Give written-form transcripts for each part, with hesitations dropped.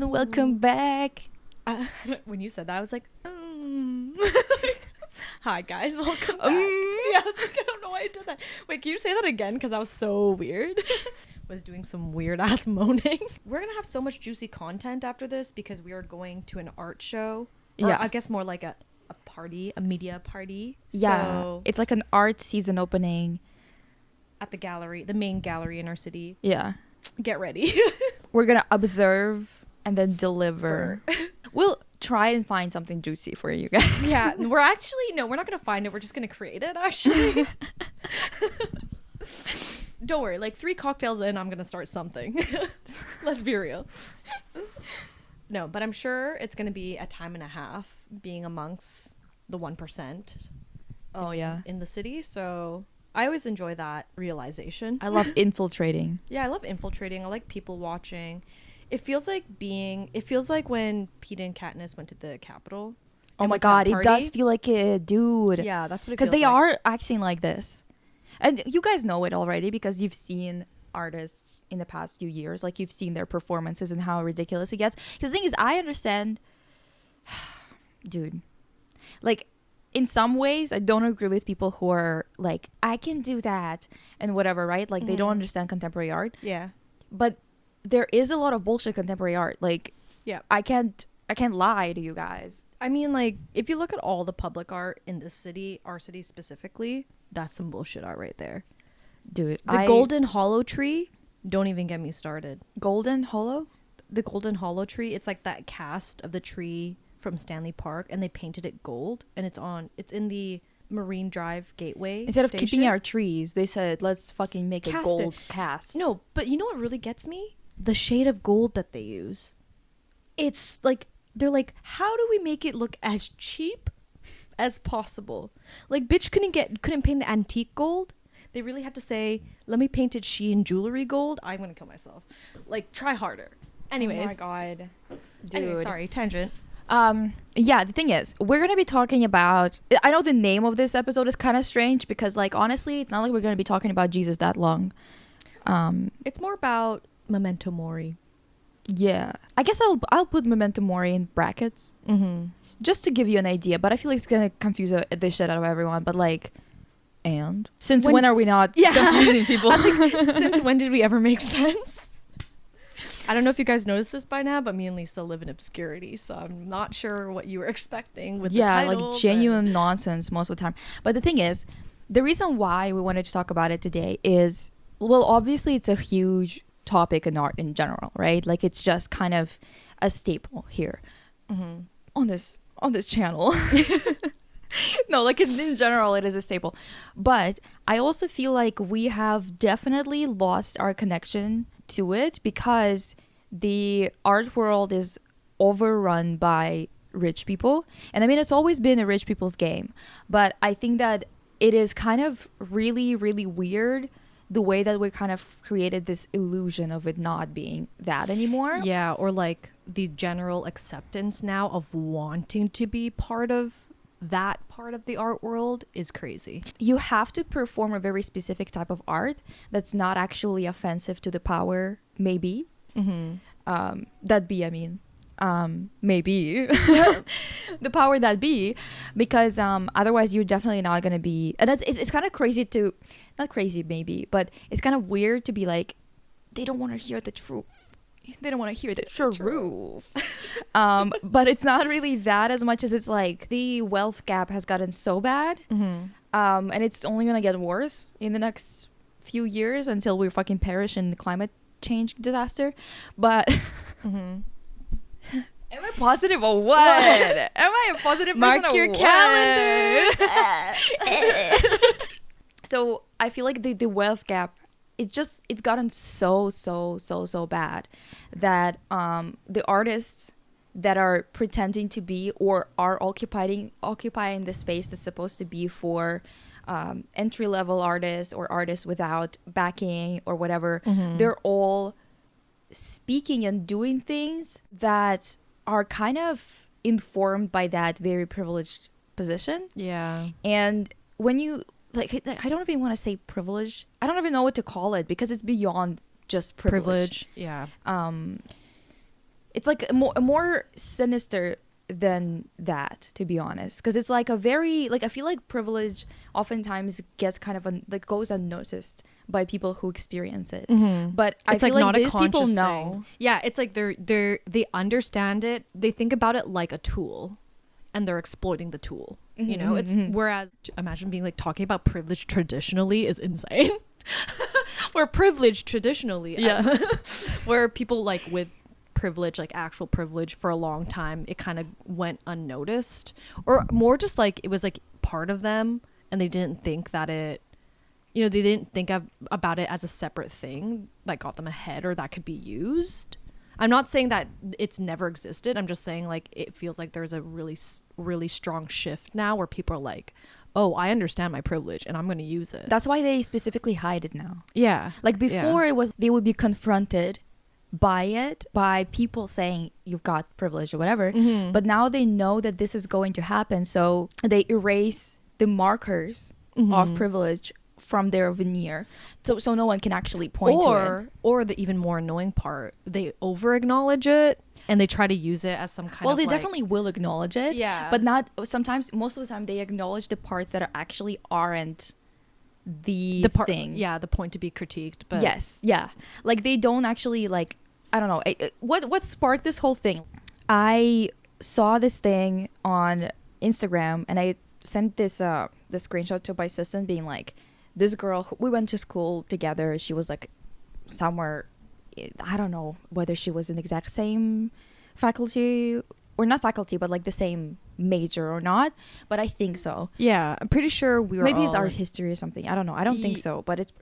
everyone, welcome back. When you said that, I was like, Hi guys, welcome back. Yeah, I was like, I don't know why I did that. Wait, can you say that again? Because that was so weird. Was doing some weird ass moaning. We're gonna have so much juicy content after this because we are going to an art show. Or Yeah. I guess more like a party, a media party. Yeah, So, it's like an art season opening. at the gallery, the main gallery in our city. Yeah. Get ready. We're going to observe and then deliver. We'll try and find something juicy for you guys. Yeah, we're not gonna find it. We're just gonna create it, actually. Don't worry, like 3 cocktails in, I'm gonna start something. Let's be real. No, but I'm sure it's gonna be a time and a half being amongst the 1% Oh, yeah. in the city. So I always enjoy that realization. I love infiltrating. Yeah, I love infiltrating. I like people watching. It feels like when Pete and Katniss went to the Capitol. Oh and my went to that God, it party. does feel like it, dude. Yeah, that's what it Because feels they like. are acting like this. And you guys know it already because you've seen artists in the past few years. Like, you've seen their performances and how ridiculous it gets. Because the thing is, I understand... Dude. Like, in some ways, I don't agree with people who are like, I can do that and whatever, right? Like, they don't understand contemporary art. Yeah. But there is a lot of bullshit contemporary art. Like, Yeah. I can't lie to you guys. I mean, like, if you look at all the public art in this city, our city specifically, that's some bullshit art right there. Dude, The Golden Hollow tree, don't even get me started. Golden Hollow? The Golden Hollow tree, it's like that cast of the tree from Stanley Park, and they painted it gold, and it's in the Marine Drive Gateway Instead of station. keeping our trees, they said, let's fucking make a Cast gold it. cast. No, but you know what really gets me? The shade of gold that they use. It's like, they're like, how do we make it look as cheap as possible? Like, bitch couldn't paint antique gold. They really had to say, let me paint it Shein jewelry gold. I'm gonna kill myself. Like, try harder. Anyways. Oh my God. Dude. Anyway, sorry, tangent. Yeah, the thing is, we're gonna be talking about, I know the name of this episode is kind of strange because, like, honestly, it's not like we're gonna be talking about Jesus that long. It's more about Memento Mori. Yeah, I guess I'll put Memento Mori in brackets just to give you an idea, but I feel like it's gonna confuse the shit out of everyone. But like, and since when are we not confusing people? I think, since when did we ever make sense? I don't know if you guys noticed this by now, but me and Lisa live in obscurity, so I'm not sure what you were expecting with the titles. Like genuine nonsense most of the time. But the thing is, the reason why we wanted to talk about it today is, well, obviously it's a huge topic in art in general, right? Like, it's just kind of a staple here on this channel. No, like, in general it is a staple, but I also feel like we have definitely lost our connection to it because the art world is overrun by rich people. And I mean, it's always been a rich people's game, but I think that it is kind of really, really weird the way that we kind of created this illusion of it not being that anymore. Yeah, or like the general acceptance now of wanting to be part of that part of the art world is crazy. You have to perform a very specific type of art that's not actually offensive to the power, maybe. That be, I mean, maybe. The power that be, because otherwise you're definitely not going to be, and it's kind of crazy to, not crazy maybe, but it's kind of weird to be like, they don't want to hear the truth. They don't want to hear the truth. But it's not really that as much as it's like the wealth gap has gotten so bad. And it's only going to get worse in the next few years until we fucking perish in the climate change disaster. But am I positive or what? Am I a positive person Mark or your what? calendar. So I feel like the wealth gap, it's gotten so bad that the artists that are pretending to be or are occupying the space that's supposed to be for entry-level artists or artists without backing or whatever, they're all speaking and doing things that are kind of informed by that very privileged position. Yeah. And when you like I don't even want to say privilege. I don't even know what to call it because it's beyond just privilege. Yeah. it's like a more sinister than that, to be honest, because it's like a very, like, I feel like privilege oftentimes gets kind of like goes unnoticed by people who experience it, but I It's feel like like not a these people conscious know. thing. Yeah, it's like they understand it. They think about it like a tool, and they're exploiting the tool. You know, it's whereas imagine being like talking about privilege traditionally is insane. Where privilege traditionally, where people like with privilege, like actual privilege, for a long time it kind of went unnoticed, or more just like it was like part of them, and they didn't think that it, you know, they didn't think about it as a separate thing that got them ahead or that could be used. I'm not saying that it's never existed. I'm just saying like it feels like there's a really strong shift now where people are like, oh, I understand my privilege and I'm going to use it. That's why they specifically hide it now. Yeah. Like before, it was they would be confronted by it, by people saying you've got privilege or whatever, but now they know that this is going to happen, so they erase the markers of privilege from their veneer, so no one can actually point to it. Or the even more annoying part, they over acknowledge it and they try to use it as some kind well, of they like, definitely will acknowledge it, but not sometimes. Most of the time they acknowledge the parts that are actually aren't the part, thing, the point to be critiqued. But like they don't actually, like, I don't know, what sparked this whole thing. I saw this thing on Instagram and I sent this screenshot to my assistant being like, this girl, we went to school together, she was like somewhere, I don't know whether she was in the exact same faculty or not faculty, but like the same major or not, but I think so. Yeah, I'm pretty sure we were maybe it's art history or something, I don't know, I don't think so, but it's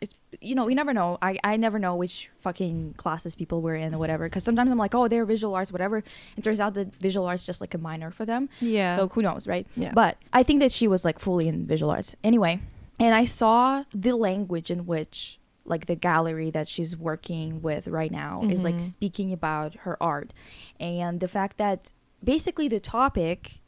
you know, you never know. I never know which fucking classes people were in or whatever, because sometimes I'm like, oh, they're visual arts, whatever, it turns out that visual arts is just like a minor for them, so who knows, right? But I think that she was like fully in visual arts anyway. And I saw the language in which like the gallery that she's working with right now is like speaking about her art, and the fact that basically the topic,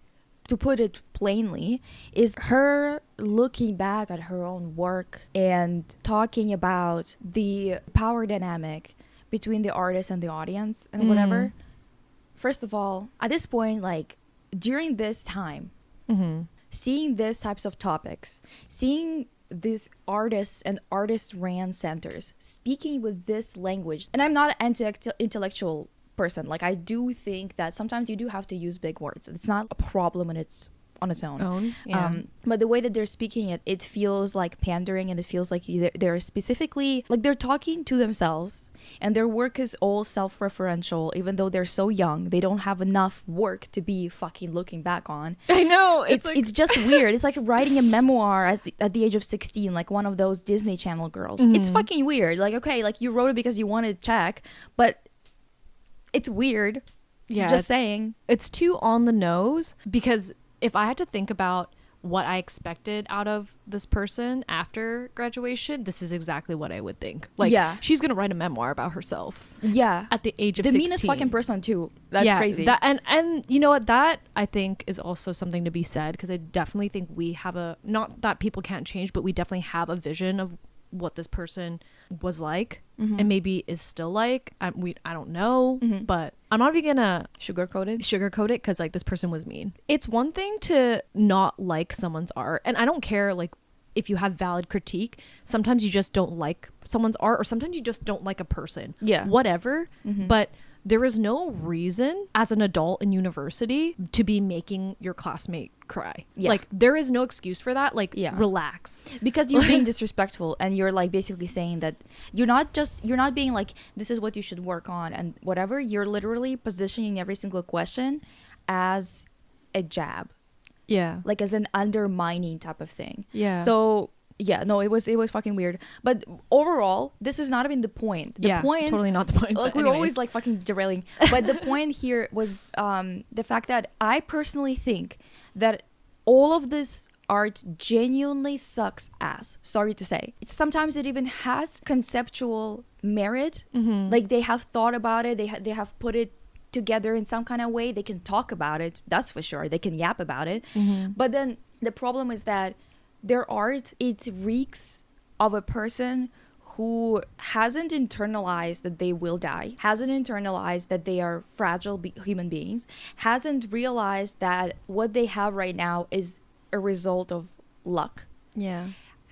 to put it plainly, is her looking back at her own work and talking about the power dynamic between the artist and the audience and whatever. First of all, at this point, like during this time, seeing these types of topics, seeing these artists and artist-ran centers speaking with this language, and I'm not an intellectual person, like I do think that sometimes you do have to use big words. It's not a problem on its own. But the way that they're speaking it, it feels like pandering, and it feels like they're specifically like they're talking to themselves, and their work is all self-referential. Even though they're so young, they don't have enough work to be fucking looking back on. I know, it's just weird. It's like writing a memoir at the age of 16, like one of those Disney Channel girls. It's fucking weird. Like, okay, like you wrote it because you wanted to check, but it's weird. Just saying, it's too on the nose, because if I had to think about what I expected out of this person after graduation, this is exactly what I would think. Like, she's gonna write a memoir about herself. At the age of 16. The meanest fucking person too. That's crazy. And you know what? That I think is also something to be said, because I definitely think we have not that people can't change, but we definitely have a vision of what this person was like, and maybe is still like. I don't know, but I'm not even gonna sugarcoat it, because like this person was mean. It's one thing to not like someone's art, and I don't care like if you have valid critique. Sometimes you just don't like someone's art, or sometimes you just don't like a person, whatever. But there is no reason as an adult in university to be making your classmate cry. Like, there is no excuse for that. Like, relax. Because you're being disrespectful, and you're like basically saying that you're not being like, this is what you should work on and whatever. You're literally positioning every single question as a jab. Like as an undermining type of thing. So no, it was fucking weird. But overall, this is not even the point. The point, totally not the point. Like, we're always like fucking derailing. But the point here was the fact that I personally think that all of this art genuinely sucks ass. Sorry to say. Sometimes it even has conceptual merit. Like, they have thought about it. They have put it together in some kind of way. They can talk about it. That's for sure. They can yap about it. But then the problem is that their art, it reeks of a person who hasn't internalized that they will die, hasn't internalized that they are fragile human beings, hasn't realized that what they have right now is a result of luck. Yeah.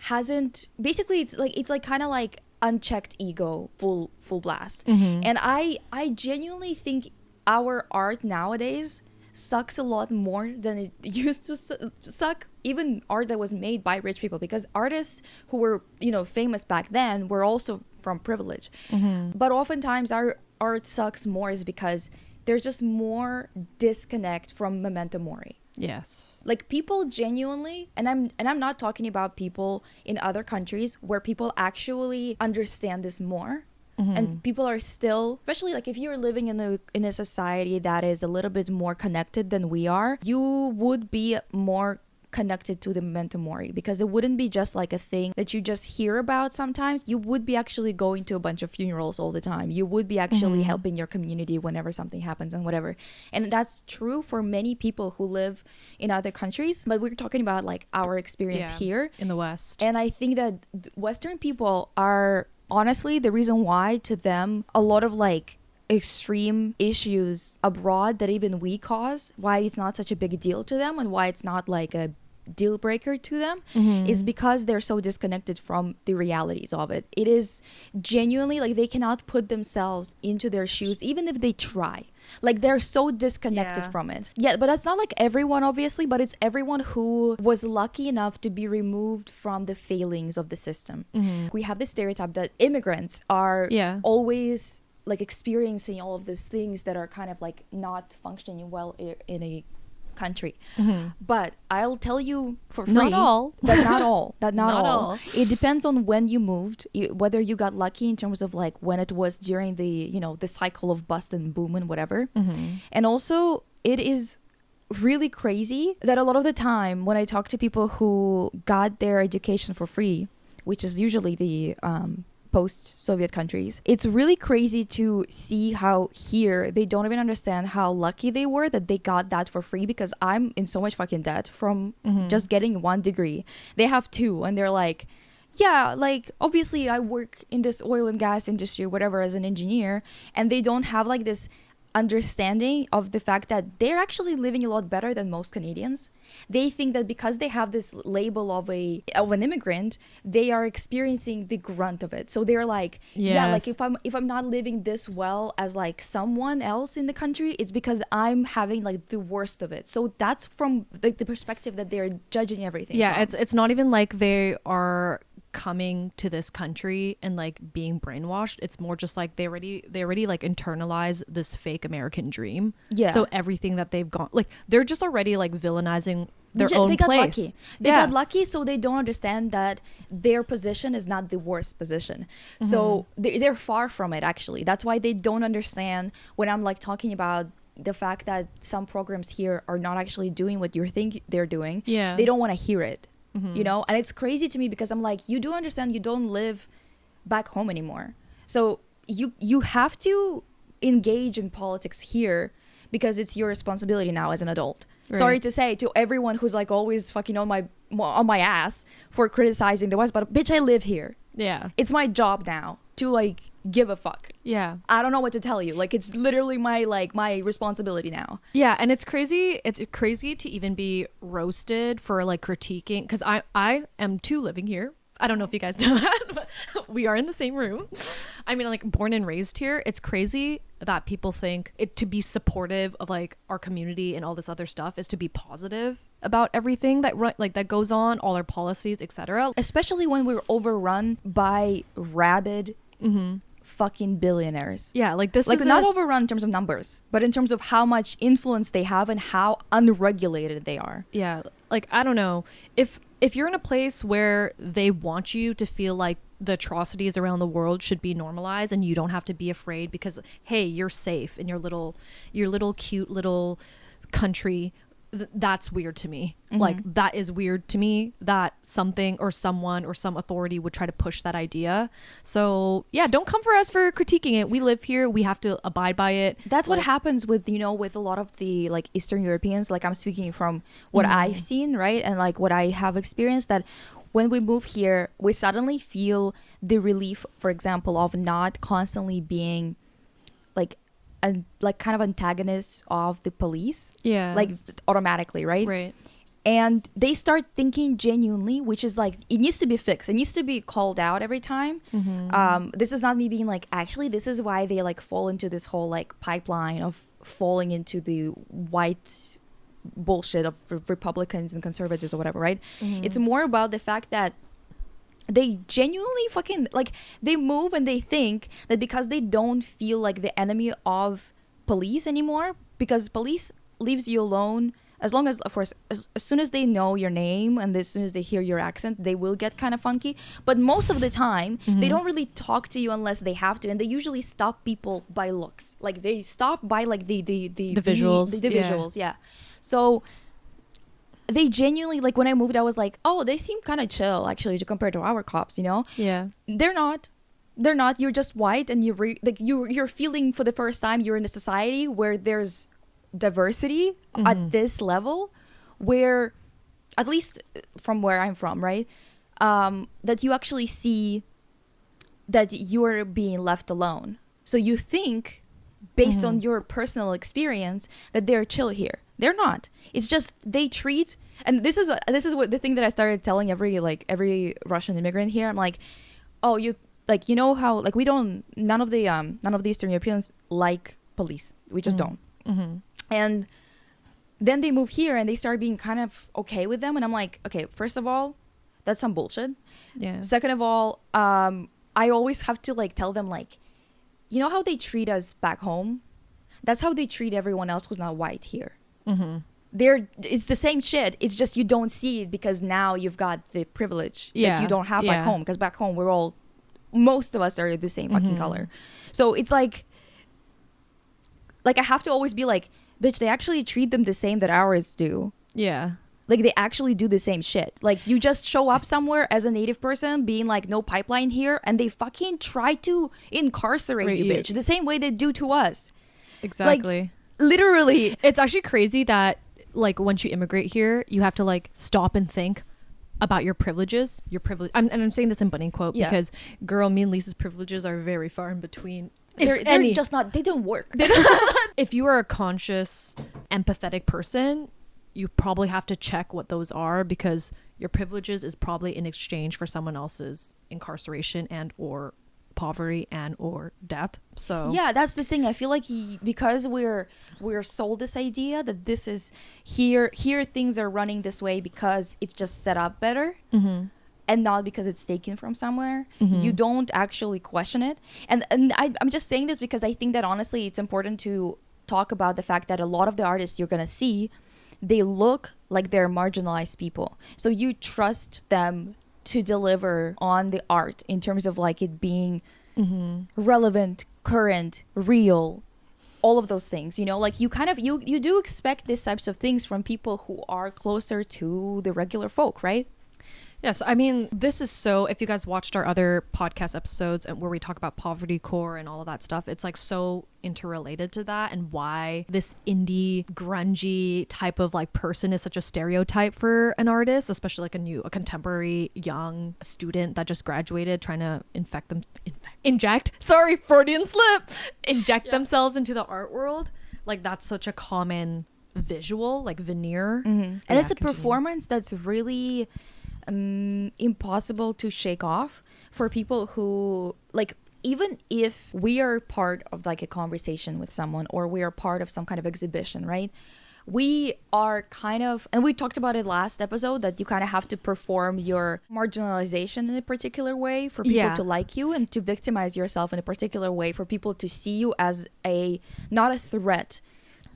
Hasn't, basically it's like kind of like unchecked ego, full blast. Mm-hmm. And I genuinely think our art nowadays sucks a lot more than it used to suck, even art that was made by rich people, because artists who were, you know, famous back then were also from privilege. Mm-hmm. But oftentimes our art sucks more is because there's just more disconnect from Memento Mori. Yes. Like, people genuinely, and I'm not talking about people in other countries where people actually understand this more. Mm-hmm. And people are still, especially like if you're living in a society that is a little bit more connected than we are, you would be more connected to the Memento Mori, because it wouldn't be just like a thing that you just hear about sometimes. You would be actually going to a bunch of funerals all the time. You would be actually helping your community whenever something happens and whatever. And that's true for many people who live in other countries, but we're talking about like our experience here in the West. And I think that Western people are honestly the reason why, to them, a lot of like extreme issues abroad that even we cause, why it's not such a big deal to them and why it's not like a deal breaker to them, is because they're so disconnected from the realities of it. It is genuinely like they cannot put themselves into their shoes even if they try. Like, they're so disconnected from it. Yeah, but that's not like everyone, obviously, but it's everyone who was lucky enough to be removed from the failings of the system. We have this stereotype that immigrants are always like experiencing all of these things that are kind of like not functioning well in a country. But I'll tell you for free, not all. not all. Not all. It depends on when you moved, whether you got lucky in terms of like when it was during the, you know, the cycle of bust and boom and whatever. And also, it is really crazy that a lot of the time when I talk to people who got their education for free, which is usually the post-Soviet countries, it's really crazy to see how here they don't even understand how lucky they were that they got that for free, because I'm in so much fucking debt from just getting one degree. They have two, and they're like, yeah, like, obviously I work in this oil and gas industry or whatever as an engineer, and they don't have like this understanding of the fact that they're actually living a lot better than most Canadians. They think that because they have this label of an immigrant, they are experiencing the grunt of it. So they're like, yeah, like if I'm not living this well as like someone else in the country, it's because I'm having like the worst of it. So that's from like the perspective that they're judging everything. Yeah, from. it's not even like they are coming to this country and like being brainwashed. It's more just like they already like internalize this fake American dream. Yeah. So everything that they've gone, like, they're just already like villainizing their own place. Lucky. They got lucky, so they don't understand that their position is not the worst position. So they're far from it, actually. That's why they don't understand when I'm like talking about the fact that some programs here are not actually doing what you think they're doing. Yeah. They don't want to hear it. You know, and it's crazy to me because I'm like, you do understand you don't live back home anymore, so you have to engage in politics here because it's your responsibility now as an adult. Right. Sorry to say to everyone who's like always fucking on my ass for criticizing the West, but bitch, I live here. Yeah, it's my job now to like give a fuck. Yeah, I don't know what to tell you. Like, it's literally my responsibility now. Yeah, and it's crazy to even be roasted for like critiquing, because I am too living here. I don't know if you guys know that, but we are in the same room. I mean, like, born and raised here. It's crazy that people think it to be supportive of like our community and all this other stuff is to be positive about everything that goes on, all our policies, etc. Especially when we're overrun by rabid fucking billionaires. Yeah, like this like is not overrun in terms of numbers, but in terms of how much influence they have and how unregulated they are. Yeah, like, I don't know, if you're in a place where they want you to feel like the atrocities around the world should be normalized and you don't have to be afraid because, hey, you're safe in your little cute little country, that's weird to me. Like, that is weird to me that something or someone or some authority would try to push that idea. So yeah, don't come for us for critiquing it. We live here, we have to abide by it. That's what happens with, you know, with a lot of the like Eastern Europeans. Like, I'm speaking from what I've seen, right? And like what I have experienced, that when we move here, we suddenly feel the relief, for example, of not constantly being like kind of antagonists of the police. Yeah. Like automatically, right? Right. And they start thinking genuinely, which is like, it needs to be fixed. It needs to be called out every time. This is not me being like, actually, this is why they like fall into this whole like pipeline of falling into the white bullshit of Republicans and conservatives or whatever, right? It's more about the fact that they genuinely fucking like, they move and they think that because they don't feel like the enemy of police anymore, because police leaves you alone. As long as, of course, as soon as they know your name and as soon as they hear your accent, they will get kind of funky. But most of the time, they don't really talk to you unless they have to. And they usually stop people by looks. Like, they stop by, like, the visuals. The visuals, yeah. So, they genuinely, like, when I moved, I was like, oh, they seem kind of chill, actually, to compare to our cops, you know? Yeah. They're not. They're not. You're just white and you're feeling for the first time you're in a society where there's diversity at this level, where at least from where I'm from, right, that you actually see that you're being left alone. So you think based on your personal experience that they're chill here. They're not. It's just they treat, and this is what the thing that I started telling every Russian immigrant here. I'm like, oh, you like, you know how like we don't, none of the Eastern Europeans like police. We just don't. And then they move here and they start being kind of okay with them. And I'm like, okay, first of all, that's some bullshit. Yeah. Second of all, I always have to like tell them like, you know how they treat us back home? That's how they treat everyone else who's not white here. It's the same shit. It's just you don't see it because now you've got the privilege that you don't have back home. Because back home, most of us are the same fucking color. So it's like I have to always be like, bitch, they actually treat them the same that ours do. Yeah. Like, they actually do the same shit. Like, you just show up somewhere as a native person being like, no pipeline here, and they fucking try to incarcerate you, bitch. The same way they do to us. Exactly. Like, literally. It's actually crazy that, like, once you immigrate here, you have to, like, stop and think about your privileges. And I'm saying this in bunny quote because, girl, me and Lisa's privileges are very far in between. They're just not, they don't work. If you are a conscious, empathetic person, you probably have to check what those are, because your privileges is probably in exchange for someone else's incarceration and or poverty and or death. So yeah, that's the thing. I feel like because we're sold this idea that this is here things are running this way because it's just set up better. And not because it's taken from somewhere. You don't actually question it. And I'm just saying this because I think that honestly it's important to talk about the fact that a lot of the artists you're going to see, they look like they're marginalized people. So you trust them to deliver on the art in terms of like it being relevant, current, real, all of those things, you know, like you kind of, you do expect these types of things from people who are closer to the regular folk, right? Yes, I mean, this is so, if you guys watched our other podcast episodes and where we talk about poverty core and all of that stuff, it's like so interrelated to that, and why this indie grungy type of like person is such a stereotype for an artist, especially like a contemporary young student that just graduated trying to inject themselves into the art world. Like, that's such a common visual, like veneer. And it's a performance that's really impossible to shake off for people who, like, even if we are part of like a conversation with someone or we are part of some kind of exhibition, right? We are kind of, and we talked about it last episode, that you kind of have to perform your marginalization in a particular way for people to like you, and to victimize yourself in a particular way for people to see you as not a threat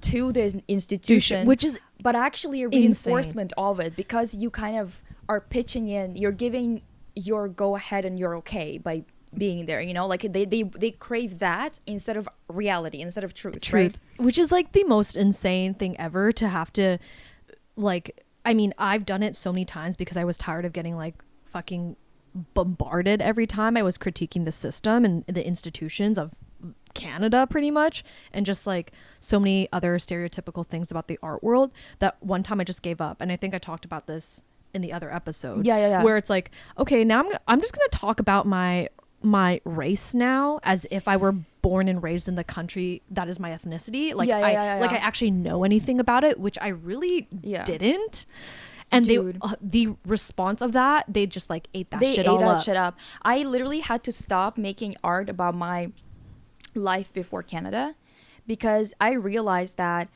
to the institution, which is but actually a reinforcement of it, because you kind of are pitching in, you're giving your go ahead and you're okay by being there, you know, like they crave that instead of reality, instead of truth, right? Which is like the most insane thing ever to have to, like, I mean, I've done it so many times because I was tired of getting like fucking bombarded every time I was critiquing the system and the institutions of Canada, pretty much, and just like so many other stereotypical things about the art world, that one time I just gave up. And I think I talked about this in the other episode. Yeah. Where it's like, okay, now I'm just gonna talk about my race now as if I were born and raised in the country that is my ethnicity. Like I actually know anything about it, which I really didn't. And Dude. the response of that, they just like ate that shit up. I literally had to stop making art about my life before Canada because I realized that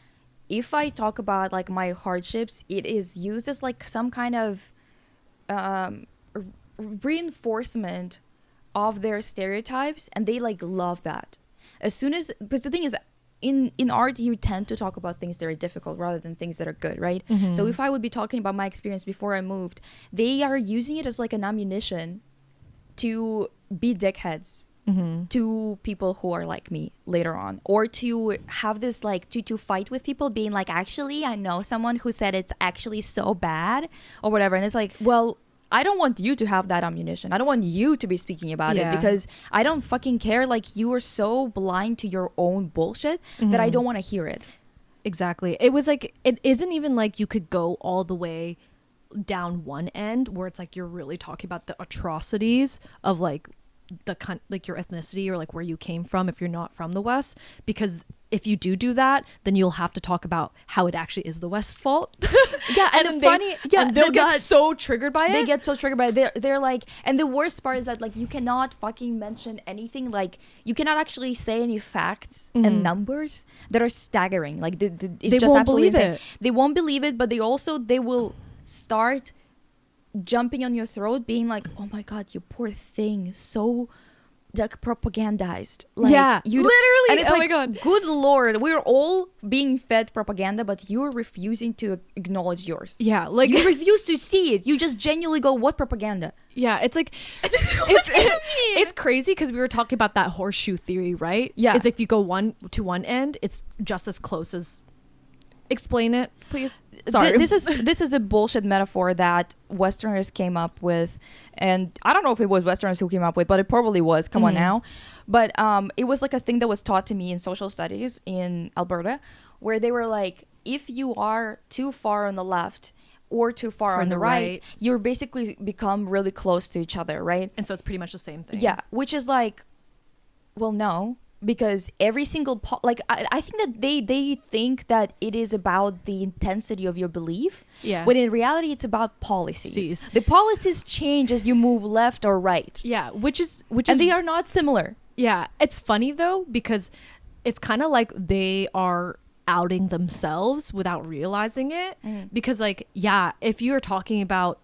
if I talk about like my hardships, it is used as like some kind of reinforcement of their stereotypes, and they like love that. As soon as, because the thing is, in art you tend to talk about things that are difficult rather than things that are good, right? So if I would be talking about my experience before I moved, they are using it as like an ammunition to be dickheads to people who are like me later on, or to have this like to fight with people being like, actually I know someone who said it's actually so bad or whatever, and it's like, well, I don't want you to have that ammunition. I don't want you to be speaking about it because I don't fucking care. Like, you are so blind to your own bullshit that I don't want to hear it. Exactly. It was like, it isn't even like you could go all the way down one end where it's like you're really talking about the atrocities of like like your ethnicity or like where you came from if you're not from the West, because if you do that, then you'll have to talk about how it actually is the West's fault. Yeah, and they'll get so triggered by it. They get so triggered by it. They're like, and the worst part is that like you cannot fucking mention anything. Like you cannot actually say any facts and numbers that are staggering. Like it's they just won't absolutely believe insane. it. They won't believe it, but they will start jumping on your throat, being like, "Oh my god, you poor thing, so." Like propagandized, like, you literally, and it's oh like, my god, good lord, we're all being fed propaganda, but you're refusing to acknowledge yours. Like you refuse to see it. You just genuinely go, what propaganda? It's like it's crazy because we were talking about that horseshoe theory, right? It's like if you go one end, it's just as close as. Explain it, please. Sorry. This is a bullshit metaphor that Westerners came up with, and I don't know if it was Westerners who came up with, but it probably was. Come on now, but it was like a thing that was taught to me in social studies in Alberta, where they were like, if you are too far on the left or too far on the right, you're basically become really close to each other, right? And so it's pretty much the same thing. Yeah, which is like, well, no. Because every single I think that they think that it is about the intensity of your belief, when in reality it's about policies. The policies change as you move left or right, which is and they are not similar. It's funny though, because it's kind of like they are outing themselves without realizing it, because like if you're talking about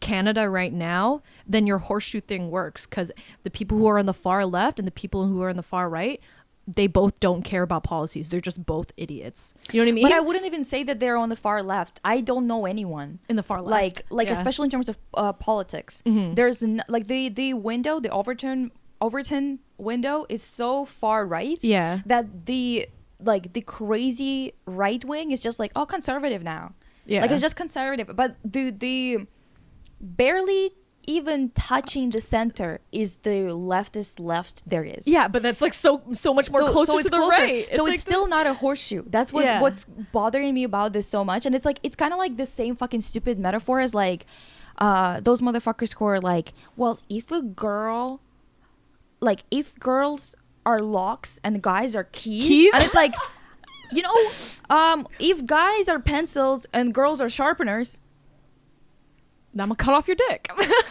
Canada right now, then your horseshoe thing works, because the people who are on the far left and the people who are on the far right, they both don't care about policies. They're just both idiots. You know what I mean? But I wouldn't even say that they're on the far left. I don't know anyone in the far left, like especially in terms of politics. There's like the window, the Overton window is so far right that the crazy right wing is just like, oh, conservative now. Like it's just conservative, but the barely even touching the center is the leftist left there is. But that's like so much more closer to the right. So it's still not a horseshoe. That's what's bothering me about this so much. And it's like, it's kind of like the same fucking stupid metaphor as like those motherfuckers who are like, well, if girls are locks and guys are keys? And it's like, you know, if guys are pencils and girls are sharpeners, I'm gonna cut off your dick.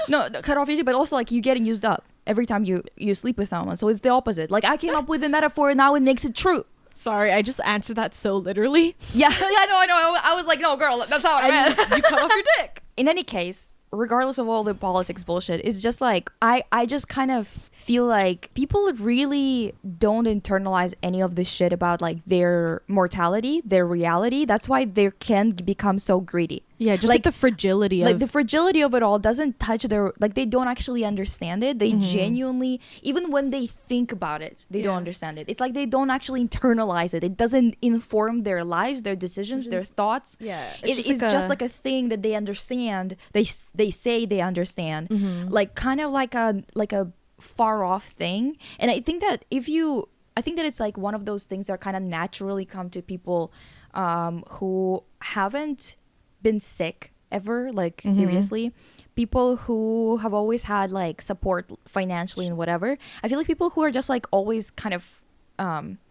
No, cut off your dick, but also like you getting used up every time you sleep with someone. So it's the opposite. Like I came up with a metaphor and now it makes it true. Sorry, I just answered that so literally. I know. I was like, no, girl, that's not what I meant. You cut off your dick. In any case, regardless of all the politics bullshit, it's just like I just kind of feel like people really don't internalize any of this shit about like their mortality, their reality. That's why they can become so greedy. Just like the fragility of the fragility of it all doesn't touch their, like they don't actually understand it. They genuinely, even when they think about it, they don't understand it. It's like they don't actually internalize it. It doesn't inform their lives, their decisions, their thoughts. It's just like a thing that they understand. They say they understand, like kind of like a far off thing. And I think that it's like one of those things that kind of naturally come to people who haven't been sick ever, like seriously. People who have always had like support financially and whatever. I feel like people who are just like always kind of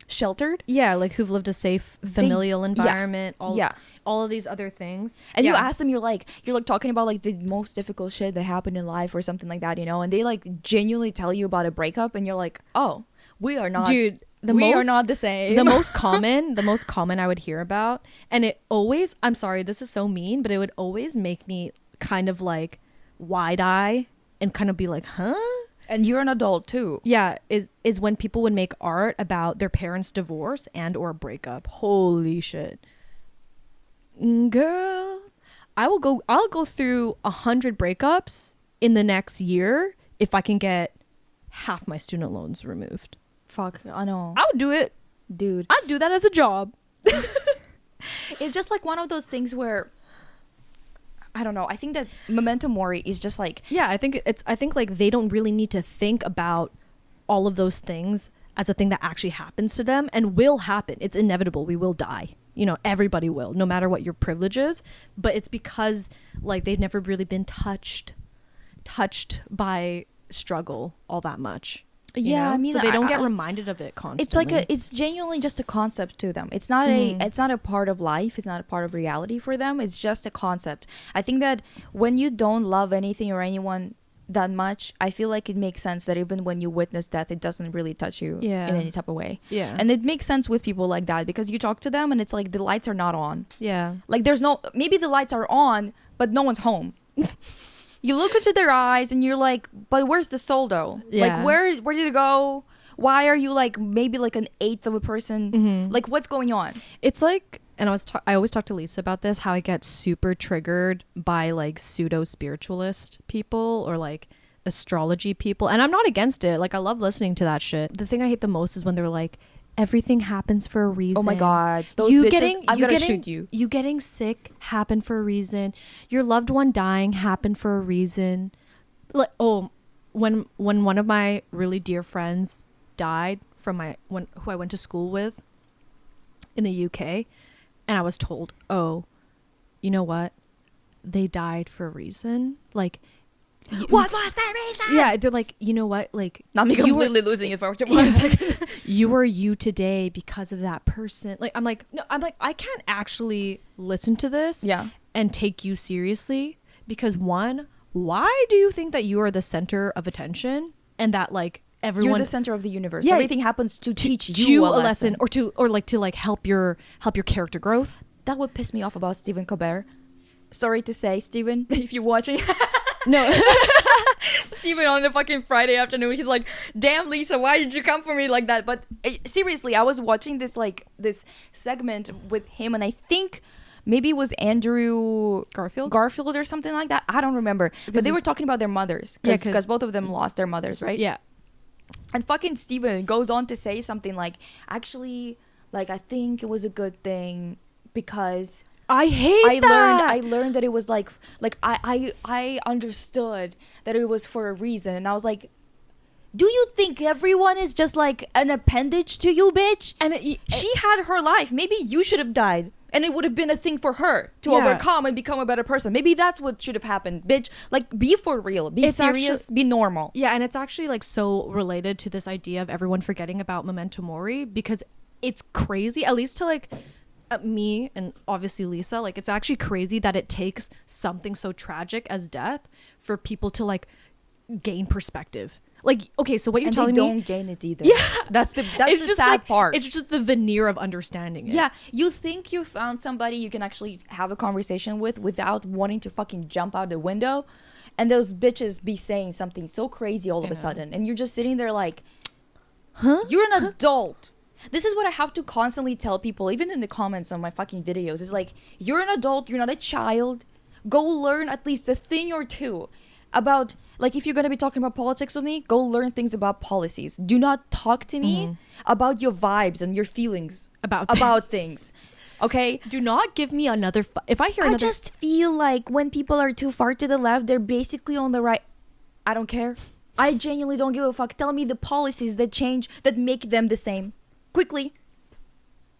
sheltered. Yeah, like who've lived a safe familial environment, yeah. all of these other things. And you ask them, you're like talking about like the most difficult shit that happened in life or something like that, you know, and they like genuinely tell you about a breakup, and you're like, oh, we are not, dude. We are not the same. The most common I would hear about, and it always, I'm sorry, this is so mean, but it would always make me kind of like wide eye and kind of be like, huh? And you're an adult too. Yeah, is when people would make art about their parents' divorce and or breakup. Holy shit. Girl, I'll go through 100 breakups in the next year if I can get half my student loans removed. Fuck, I know. I would do it. Dude. I'd do that as a job. It's just like one of those things where, I don't know. I think that Memento Mori is just like, yeah, I think like they don't really need to think about all of those things as a thing that actually happens to them and will happen. It's inevitable. We will die. You know, everybody will, no matter what your privilege is. But it's because like they've never really been touched by struggle all that much. Yeah, know? I mean, so they don't get reminded of it constantly. It's like it's genuinely just a concept to them. It's not it's not a part of life. It's not a part of reality for them. It's just a concept. I think that when you don't love anything or anyone that much, I feel like it makes sense that even when you witness death, it doesn't really touch you in any type of way. Yeah. And it makes sense with people like that because you talk to them and it's like the lights are not on. Yeah. Like there's no, maybe the lights are on, but no one's home. You look into their eyes and you're like, but where's the soul though? Yeah. Like where did it go? Why are you like maybe like an eighth of a person? Mm-hmm. Like what's going on? It's like, and I always talk to Lisa about this, how I get super triggered by like pseudo spiritualist people or like astrology people. And I'm not against it. Like I love listening to that shit. The thing I hate the most is when they're like, everything happens for a reason. Oh my god, those bitches, I'm gonna shoot you. You getting sick happened for a reason. Your loved one dying happened for a reason. Like when one of my really dear friends died from who I went to school with in the UK, and I was told, oh, you know what? They died for a reason. Like, what was that reason? Yeah, they're like, you know what? Like, not me completely losing it for 1 second. You are you today because of that person. Like, I'm like, no, I can't actually listen to this and take you seriously because one, why do you think that you are the center of attention and that like everyone, you're the center of the universe? Yeah, everything happens to teach you a lesson or to help your character growth. That would piss me off about Stephen Colbert. Sorry to say, Stephen, if you're watching. No. Steven on a fucking Friday afternoon, he's like, damn Lisa, why did you come for me like that? But seriously, I was watching this segment with him, and I think maybe it was Andrew Garfield or something like that. I don't remember, but they were talking about their mothers because both of them lost their mothers, right? Yeah. And fucking Steven goes on to say something like, actually, like, I think it was a good thing because I learned that it was like I understood that it was for a reason, and I was like, do you think everyone is just like an appendage to you, bitch? And she had her life. Maybe you should have died, and it would have been a thing for her to overcome and become a better person. Maybe that's what should have happened, bitch. Like, be for real, be serious, be normal. Yeah, and it's actually like so related to this idea of everyone forgetting about Memento Mori, because it's crazy, at least to like me and obviously Lisa, like it's actually crazy that it takes something so tragic as death for people to like gain perspective. Like, okay, so what you're telling me, don't gain it either. Yeah, that's the sad part. It's just the veneer of understanding it. Yeah, you think you found somebody you can actually have a conversation with without wanting to fucking jump out the window, and those bitches be saying something so crazy all of a sudden, and you're just sitting there like, huh? You're an adult. This is what I have to constantly tell people, even in the comments on my fucking videos. Is like, you're an adult, you're not a child. Go learn at least a thing or two about, like, if you're going to be talking about politics with me, go learn things about policies. Do not talk to me about your vibes and your feelings about things. Okay? Do not give me another... I just feel like when people are too far to the left, they're basically on the right. I don't care. I genuinely don't give a fuck. Tell me the policies that change, that make them the same. Quickly.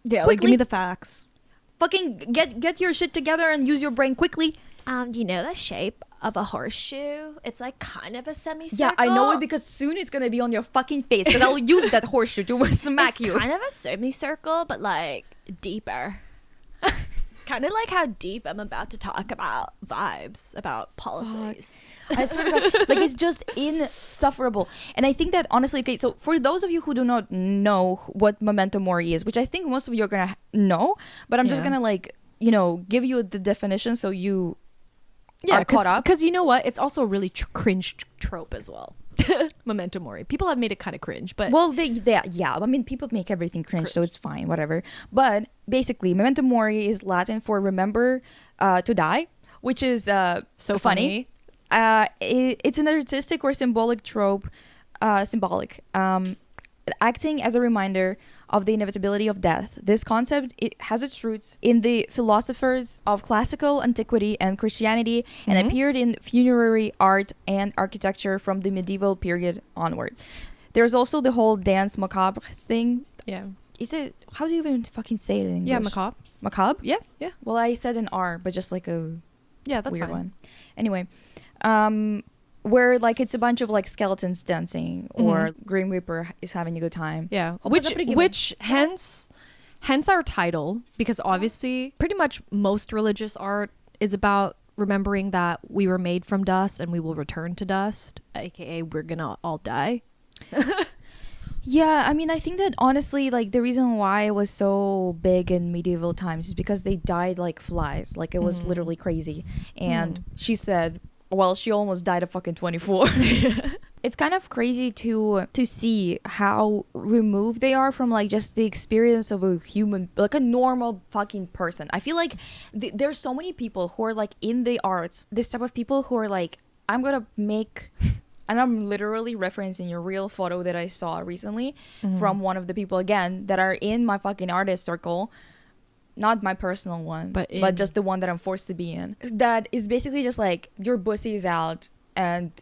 Yeah, like, give me the facts. Fucking get your shit together and use your brain quickly. Do you know the shape of a horseshoe? It's like kind of a semicircle. Yeah, I know it because soon it's gonna be on your fucking face because I'll use that horseshoe to smack you. It's kind of a semicircle, but like deeper. Kind of like how deep I'm about to talk about vibes, about policies. I swear to God, like it's just insufferable. And I think that honestly, okay, so for those of you who do not know what Memento Mori is, which I think most of you are gonna know, but I'm just gonna like, you know, give you the definition so you are caught up. Because you know what? It's also a really cringe trope as well. Memento Mori. People have made it kind of cringe, but well, they yeah. I mean, people make everything cringe, so it's fine, whatever. But basically, Memento Mori is Latin for remember to die, which is so funny. It's an artistic or symbolic trope, acting as a reminder of the inevitability of death. This concept, it has its roots in the philosophers of classical antiquity and Christianity, and appeared in funerary art and architecture from the medieval period onwards. There's also the whole dance macabre thing. Yeah. Is it, how do you even fucking say it in English? Yeah, macabre. Macabre? Yeah. Well, I said an R, but just like a that's weird fine. one. Anyway, where like it's a bunch of like skeletons dancing, or Grim Reaper is having a good time. Yeah, which hence our title, because obviously pretty much most religious art is about remembering that we were made from dust and we will return to dust, aka we're gonna all die. Yeah, I mean, I think that honestly, like the reason why it was so big in medieval times is because they died like flies. Like it was literally crazy. And she said, well, she almost died at fucking 24. It's kind of crazy to see how removed they are from like just the experience of a human, like a normal fucking person. I feel like there's so many people who are like in the arts, this type of people who are like, I'm gonna make, and I'm literally referencing a real photo that I saw recently from one of the people again that are in my fucking artist circle. Not my personal one, but just the one that I'm forced to be in. That is basically just like your pussy is out and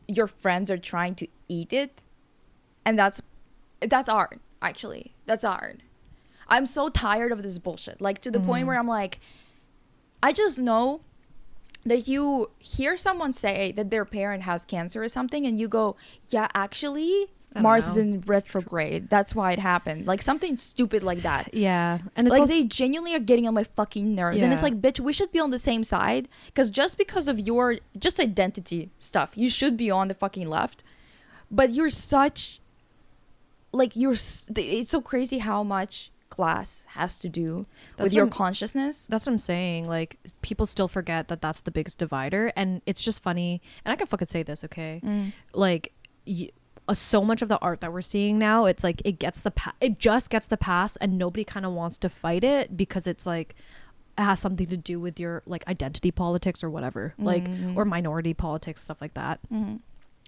your friends are trying to eat it. And that's art, actually. That's art. I'm so tired of this bullshit. Like to the point where I'm like, I just know that you hear someone say that their parent has cancer or something and you go, yeah, actually Mars is in retrograde. That's why it happened. Like something stupid like that. Yeah. And it's like also, they genuinely are getting on my fucking nerves. And it's like, bitch, we should be on the same side. Because just because of your just identity stuff, you should be on the fucking left. But you're such... Like, it's so crazy how much class has to do with your consciousness. That's what I'm saying. Like, people still forget that that's the biggest divider. And it's just funny. And I can fucking say this, okay? Like... so much of the art that we're seeing now, it's like it just gets the pass, and nobody kind of wants to fight it because it's like it has something to do with your like identity politics or whatever, like or minority politics, stuff like that.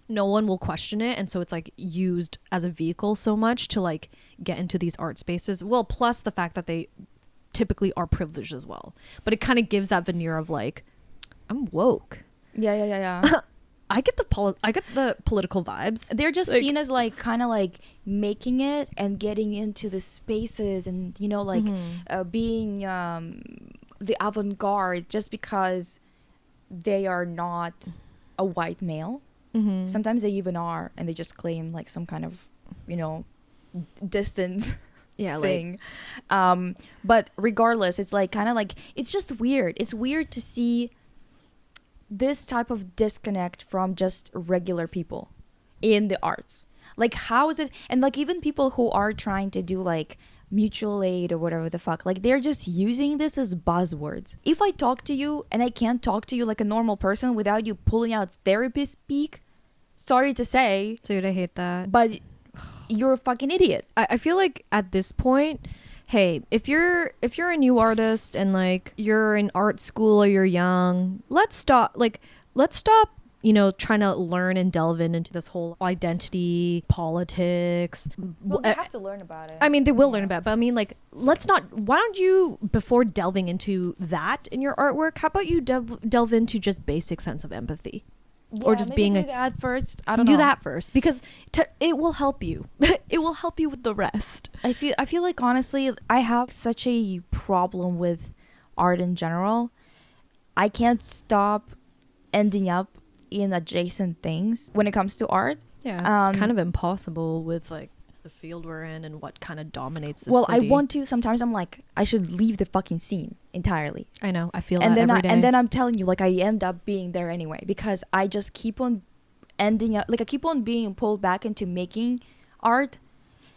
No one will question it, and so it's like used as a vehicle so much to like get into these art spaces. Well, plus the fact that they typically are privileged as well, but it kind of gives that veneer of like, I'm woke. Yeah. I get the political vibes. They're just like, seen as like kind of like making it and getting into the spaces and, you know, like being the avant-garde just because they are not a white male. Sometimes they even are, and they just claim like some kind of, you know, distant thing. But regardless, it's like kind of like, it's just weird. It's weird to see this type of disconnect from just regular people in the arts. Like, how is it? And like even people who are trying to do like mutual aid or whatever the fuck, like they're just using this as buzzwords. If I talk to you and I can't talk to you like a normal person without you pulling out therapist speak, sorry to say, dude, I hate that, but you're a fucking idiot. I feel like at this point, hey, if you're a new artist and like you're in art school or you're young, let's stop, you know, trying to learn and delve into this whole identity politics. Well, they have to learn about it. I mean, they will learn about it, but I mean, like, why don't you, before delving into that in your artwork, how about you delve into just basic sense of empathy? Yeah, or just being do that first. I don't know. Do that first, because it will help you. It will help you with the rest. I feel like honestly, I have such a problem with art in general. I can't stop ending up in adjacent things when it comes to art. Yeah, it's kind of impossible with like the field we're in and what kind of dominates the well, city. I want to. Sometimes I'm like, I should leave the fucking scene entirely. I know. I feel And that then every day. and then I'm telling you, like, I end up being there anyway because I just keep on ending up, like, I keep on being pulled back into making art.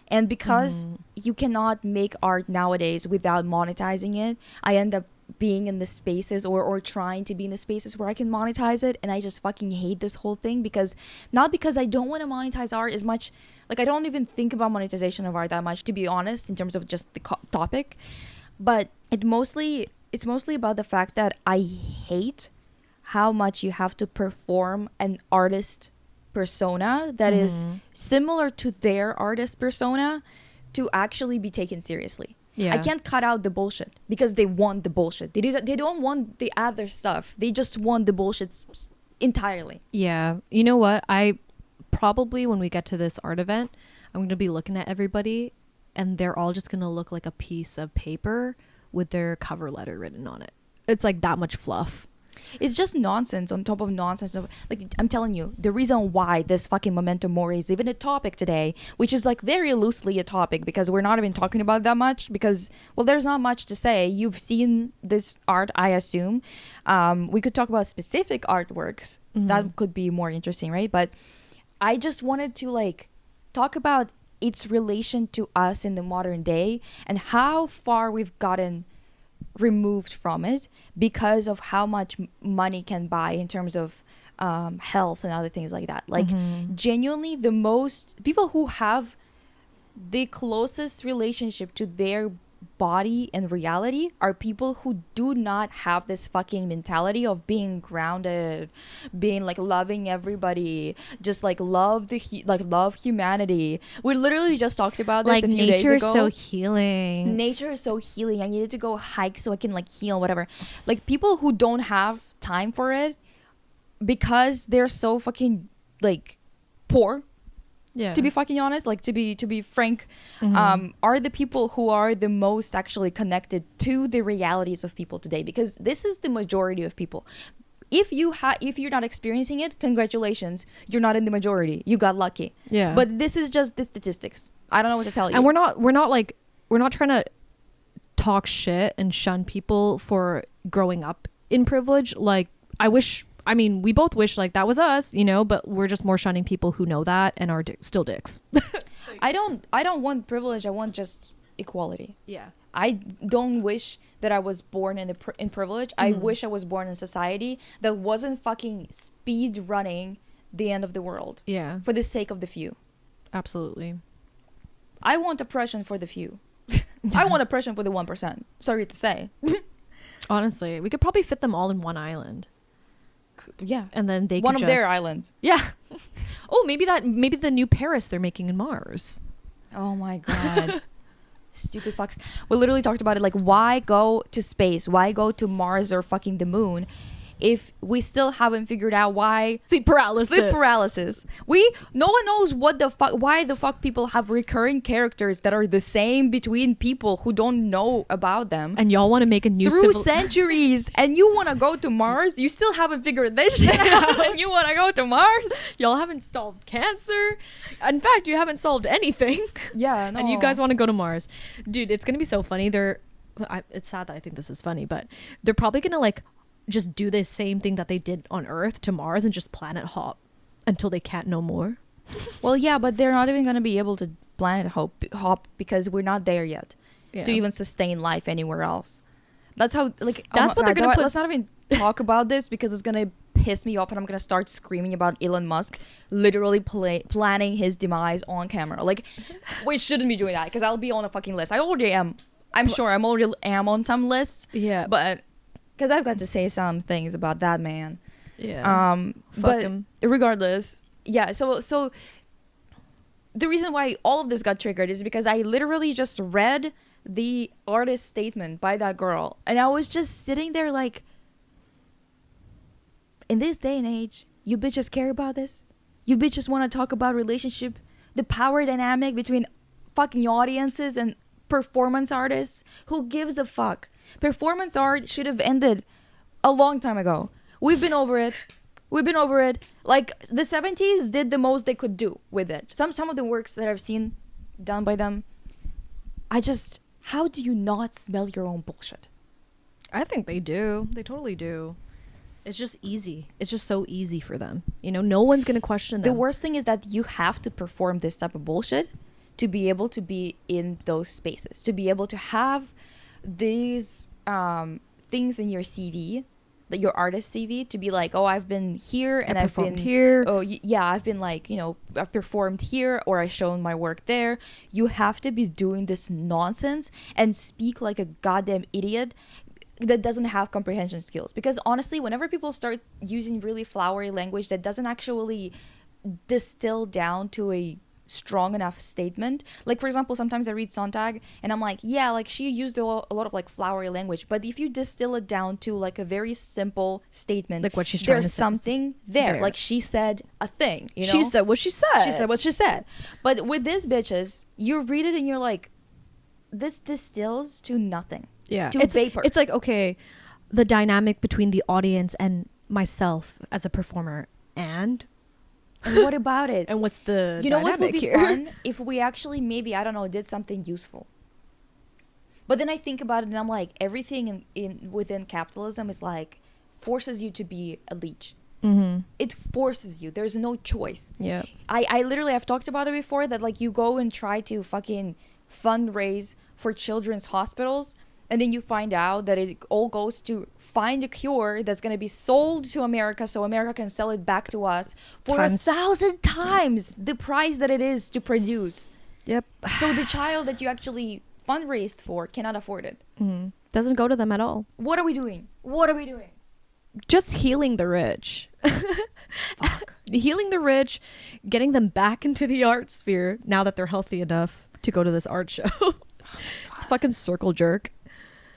And because you cannot make art nowadays without monetizing it, I end up being in the spaces or trying to be in the spaces where I can monetize it. And I just fucking hate this whole thing because not because I don't want to monetize art as much. Like, I don't even think about monetization of art that much, to be honest, in terms of just the topic. But it's mostly about the fact that I hate how much you have to perform an artist persona that is similar to their artist persona to actually be taken seriously. Yeah. I can't cut out the bullshit because they want the bullshit. They don't want the other stuff. They just want the bullshit entirely. Yeah. You know what? I probably, when we get to this art event, I'm going to be looking at everybody and they're all just going to look like a piece of paper with their cover letter written on it. It's like that much fluff. It's just nonsense on top of nonsense. Like, I'm telling you, the reason why this fucking Memento Mori is even a topic today, which is like very loosely a topic because we're not even talking about that much because, well, there's not much to say. You've seen this art, I assume. We could talk about specific artworks. That could be more interesting, right? But I just wanted to like talk about its relation to us in the modern day and how far we've gotten removed from it because of how much money can buy in terms of health and other things like that. Like genuinely the most people who have the closest relationship to their body and reality are people who do not have this fucking mentality of being grounded, being like loving everybody, just like love love humanity. We literally just talked about this like a few days ago. nature is so healing. Nature is so healing. I needed to go hike so I can like heal, whatever. Like people who don't have time for it because they're so fucking like poor. Yeah. To be fucking honest, like to be frank, are the people who are the most actually connected to the realities of people today, because this is the majority of people. If you're not experiencing it, congratulations, you're not in the majority. You got lucky. Yeah. But this is just the statistics. I don't know what to tell you. And we're not trying to talk shit and shun people for growing up in privilege. Like, we both wish like that was us, you know, but we're just more shunning people who know that and are still dicks. I don't want privilege. I want just equality. Yeah. I don't wish that I was born in privilege. I wish I was born in a society that wasn't fucking speed running the end of the world. Yeah. For the sake of the few. Absolutely. I want oppression for the few. I want oppression for the 1%. Sorry to say. Honestly, we could probably fit them all in one island. Yeah. And then they one could of their islands. Yeah. Oh, maybe the new Paris they're making in Mars. Oh my god. Stupid fucks. We literally talked about it, like, why go to space? Why go to Mars or fucking the moon if we still haven't figured out why Sleep paralysis. No one knows why the fuck people have recurring characters that are the same between people who don't know about them. And y'all want to make a new through centuries, and you want to go to Mars? You still haven't figured this shit out, and you want to go to Mars? Y'all haven't solved cancer. In fact, you haven't solved anything. Yeah, no. And you guys want to go to Mars. Dude, it's going to be so funny. It's sad that I think this is funny, but they're probably going to like just do the same thing that they did on Earth to Mars and just planet hop until they can't no more. Well, yeah, but they're not even going to be able to planet hop because we're not there yet to even sustain life anywhere else. That's how, like, that's what they're going to put. Let's not even talk about this because it's going to piss me off and I'm going to start screaming about Elon Musk literally planning his demise on camera. Like, we shouldn't be doing that because I'll be on a fucking list. I already am. I'm sure I'm already on some lists. Yeah. But because I've got to say some things about that man. Yeah. Fuck him. Regardless, yeah. So the reason why all of this got triggered is because I literally just read the artist statement by that girl, and I was just sitting there like, in this day and age, you bitches care about this? You bitches want to talk about relationship, the power dynamic between fucking audiences and performance artists? Who gives a fuck? Performance art should have ended a long time ago. We've been over it. Like the 70s did the most they could do with it. Some of the works that I've seen done by them, how do you not smell your own bullshit? I think they do. They totally do. It's just easy. It's just so easy for them. No one's going to question them. The worst thing is that you have to perform this type of bullshit to be able to be in those spaces, to be able to have these things in your CV, like your artist CV, to be like, oh, I've been here and I've been here. Oh, yeah, I've been like, I've performed here or I've shown my work there. You have to be doing this nonsense and speak like a goddamn idiot that doesn't have comprehension skills. Because honestly, whenever people start using really flowery language that doesn't actually distill down to a strong enough statement, like for example, sometimes I read Sontag and I'm like, yeah, like she used a lot of like flowery language, but if you distill it down to like a very simple statement, like what she's trying to say, there's something there. Like she said a thing, she said what she said. She said what she said. But with these bitches, you read it and you're like, this distills to nothing. Yeah, to vapor. It's like, okay, the dynamic between the audience and myself as a performer, and what about it? And what's the you know dynamic what would be here? fun if we actually maybe, I don't know, did something useful. But then I think about it and I'm like, everything in within capitalism is like forces you to be a leech. Mm-hmm. It forces you. There's no choice. Yeah. I literally, I've talked about it before, that like you go and try to fucking fundraise for children's hospitals, and then you find out that it all goes to find a cure that's going to be sold to America so America can sell it back to us for 1,000 times the price that it is to produce. Yep. So the child that you actually fundraised for cannot afford it. Mm-hmm. Doesn't go to them at all. What are we doing? Just healing the rich. Fuck. Healing the rich, getting them back into the art sphere now that they're healthy enough to go to this art show. It's fucking circle jerk.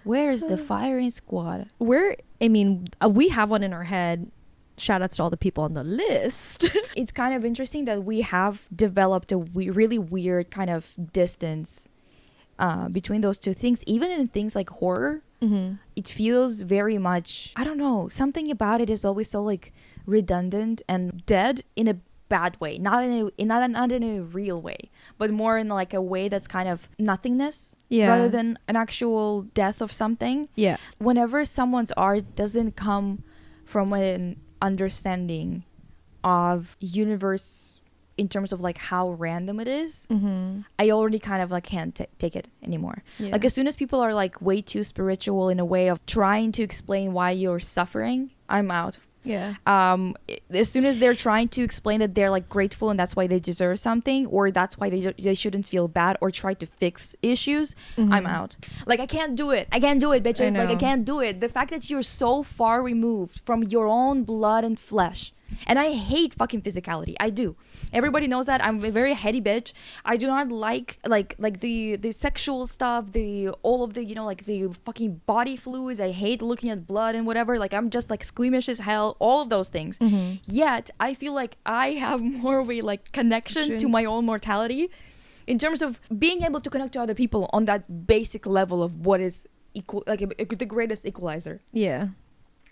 Where's the firing squad? We have one in our head. Shout outs to all the people on the list. It's kind of interesting that we have developed a really weird kind of distance between those two things. Even in things like horror, mm-hmm. It feels very much, I don't know, something about it is always so like redundant and dead in a bad way, not in a real way, but more in like a way that's kind of nothingness. Yeah. Rather than an actual death of something. Yeah. Whenever someone's art doesn't come from an understanding of universe in terms of like how random it is, mm-hmm. I already kind of like can't take it anymore. Yeah. Like as soon as people are like way too spiritual in a way of trying to explain why you're suffering, I'm out. Yeah. As soon as they're trying to explain that they're like grateful and that's why they deserve something, or that's why they shouldn't feel bad, or try to fix issues, mm-hmm. I'm out. Like I can't do it, bitches. Like I can't do it. The fact that you're so far removed from your own blood and flesh. And I hate fucking physicality. I do. Everybody knows that. I'm a very heady bitch. I do not like the sexual stuff, all of the, like the fucking body fluids. I hate looking at blood and whatever. Like I'm just like squeamish as hell, all of those things. Mm-hmm. Yet I feel like I have more of a like connection to my own mortality in terms of being able to connect to other people on that basic level of what is equal, like the greatest equalizer. Yeah.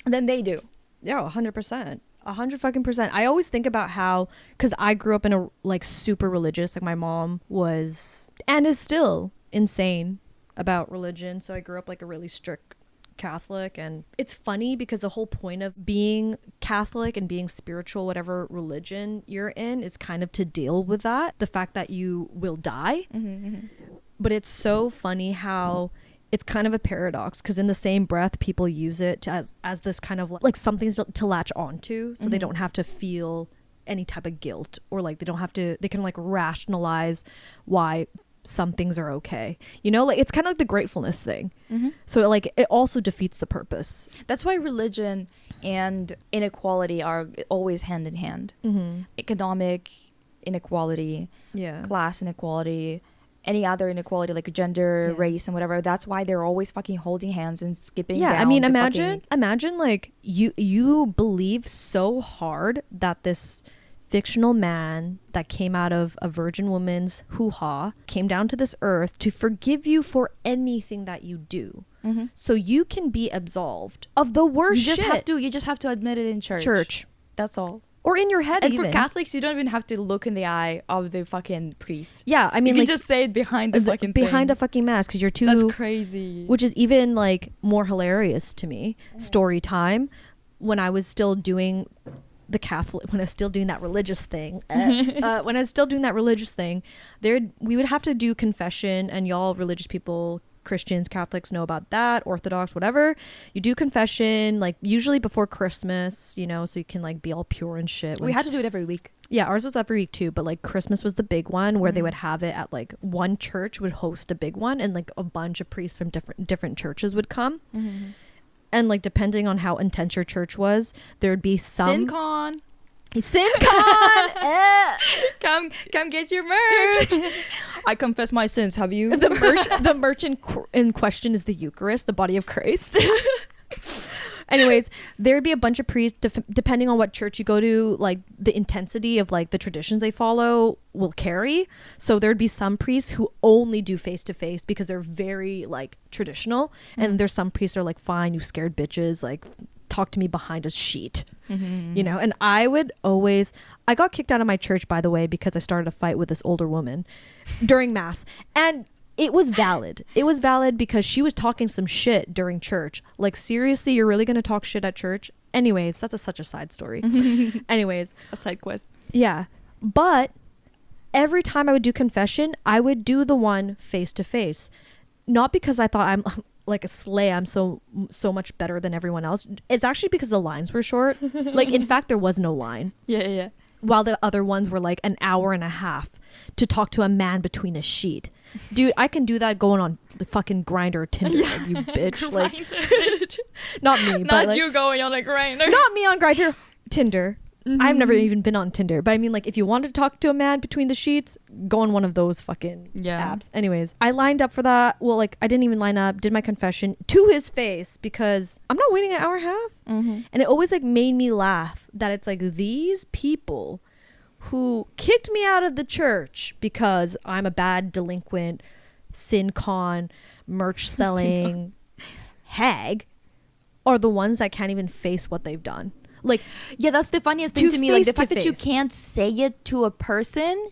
Than they do. Yeah, 100%. 100%. I always think about how, because I grew up in a like super religious, like my mom was and is still insane about religion. So I grew up like a really strict Catholic, and it's funny because the whole point of being Catholic and being spiritual, whatever religion you're in, is kind of to deal with that, the fact that you will die. Mm-hmm, mm-hmm. But it's so funny how it's kind of a paradox, because in the same breath people use it as this kind of like something to latch onto, so mm-hmm. they don't have to feel any type of guilt, or like they can like rationalize why some things are okay, like it's kind of like the gratefulness thing. Mm-hmm. So like it also defeats the purpose. That's why religion and inequality are always hand in hand. Mm-hmm. Economic inequality, class inequality, any other inequality like gender, race, and whatever. That's why they're always fucking holding hands and skipping down. I mean, imagine like you believe so hard that this fictional man that came out of a virgin woman's hoo-ha came down to this earth to forgive you for anything that you do. so you can be absolved of the worst You just shit. you just have to admit it in church. That's all. Or in your head. And even for Catholics, you don't even have to look in the eye of the fucking priest. yeah, I mean, You like, can just say it behind the fucking behind thing. a fucking mask, because you're too. That's crazy. Which is even like more hilarious to me. Story time. When I was still doing the Catholic, when I was still doing that religious thing, when I was still doing that religious thing, we would have to do confession, and y'all religious people, Christians, Catholics know about that, Orthodox, whatever. You do confession, like usually before Christmas, you know, so you can like be all pure and shit. We had to do it every week. Yeah, ours was every week too, but like Christmas was the big one where they would have it at like one church would host a big one, and like a bunch of priests from different churches would come. And like depending on how intense your church was, there'd be some SinCon. SinCon. Come get your merch. I confess my sins. Have you? The merch in question is the Eucharist, the body of Christ. Anyways, there'd be a bunch of priests, depending on what church you go to, like the intensity of like the traditions they follow will carry. So there'd be some priests who only do face to face because they're very like traditional, and there's some priests who are like, fine, you scared bitches, like talk to me behind a sheet. You know. And I got kicked out of my church, by the way, because I started a fight with this older woman during mass, and it was valid. It was valid because she was talking some shit during church. Like, seriously, you're really going to talk shit at church? Anyways, that's such a side story. Anyways. A side quest. Yeah. But every time I would do confession, I would do the one face to face. Not because I thought I'm like a slay, I'm so much better than everyone else. It's actually because the lines were short. Like, in fact, there was no line. Yeah. While the other ones were like an hour and a half to talk to a man between a sheet. Dude, I can do that going on the fucking Grindr or Tinder, like, you bitch. Like, not me, Not but like, you going on a Grindr. not me on Grindr. Tinder. I've never even been on Tinder, but I mean, like, if you wanted to talk to a man between the sheets, go on one of those fucking apps. Anyways, I lined up for that. Well, like, I didn't even line up, did my confession to his face because I'm not waiting an hour and a half. And it always like made me laugh that it's like these people who kicked me out of the church because I'm a bad delinquent, SinCon, merch selling hag are the ones that can't even face what they've done. Like, yeah, that's the funniest thing to me. Like, the fact that you face. can't say it to a person,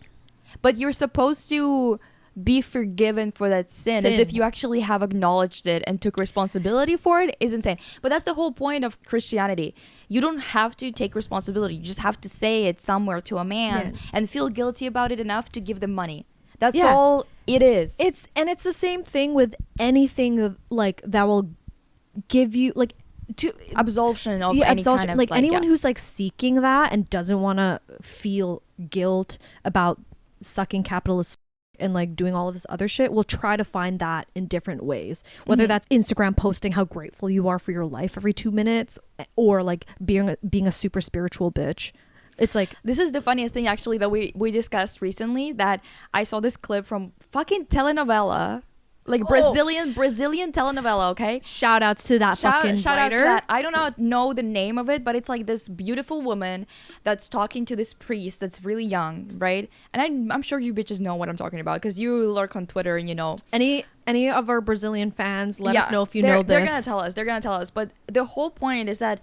but you're supposed to be forgiven for that sin as if you actually have acknowledged it and took responsibility for it is insane. But that's the whole point of Christianity. You don't have to take responsibility. You just have to say it somewhere to a man and feel guilty about it enough to give them money. That's all it is. It's the same thing with anything like that will give you like to absolution of any kind of like anyone who's like seeking that and doesn't want to feel guilt about sucking capitalist and like doing all of this other shit will try to find that in different ways, whether that's Instagram posting how grateful you are for your life every 2 minutes, or like being a super spiritual bitch. It's like, this is the funniest thing actually that we discussed recently, that I saw this clip from fucking telenovela, like Brazilian telenovela. Okay, shout outs to that fucking shout out to writer. that. I don't know the name of it, but it's like this beautiful woman that's talking to this priest that's really young, right? And I'm sure you bitches know what I'm talking about because you lurk on Twitter and you know. Any of our Brazilian fans, let us know if you know this. They're gonna tell us. But the whole point is that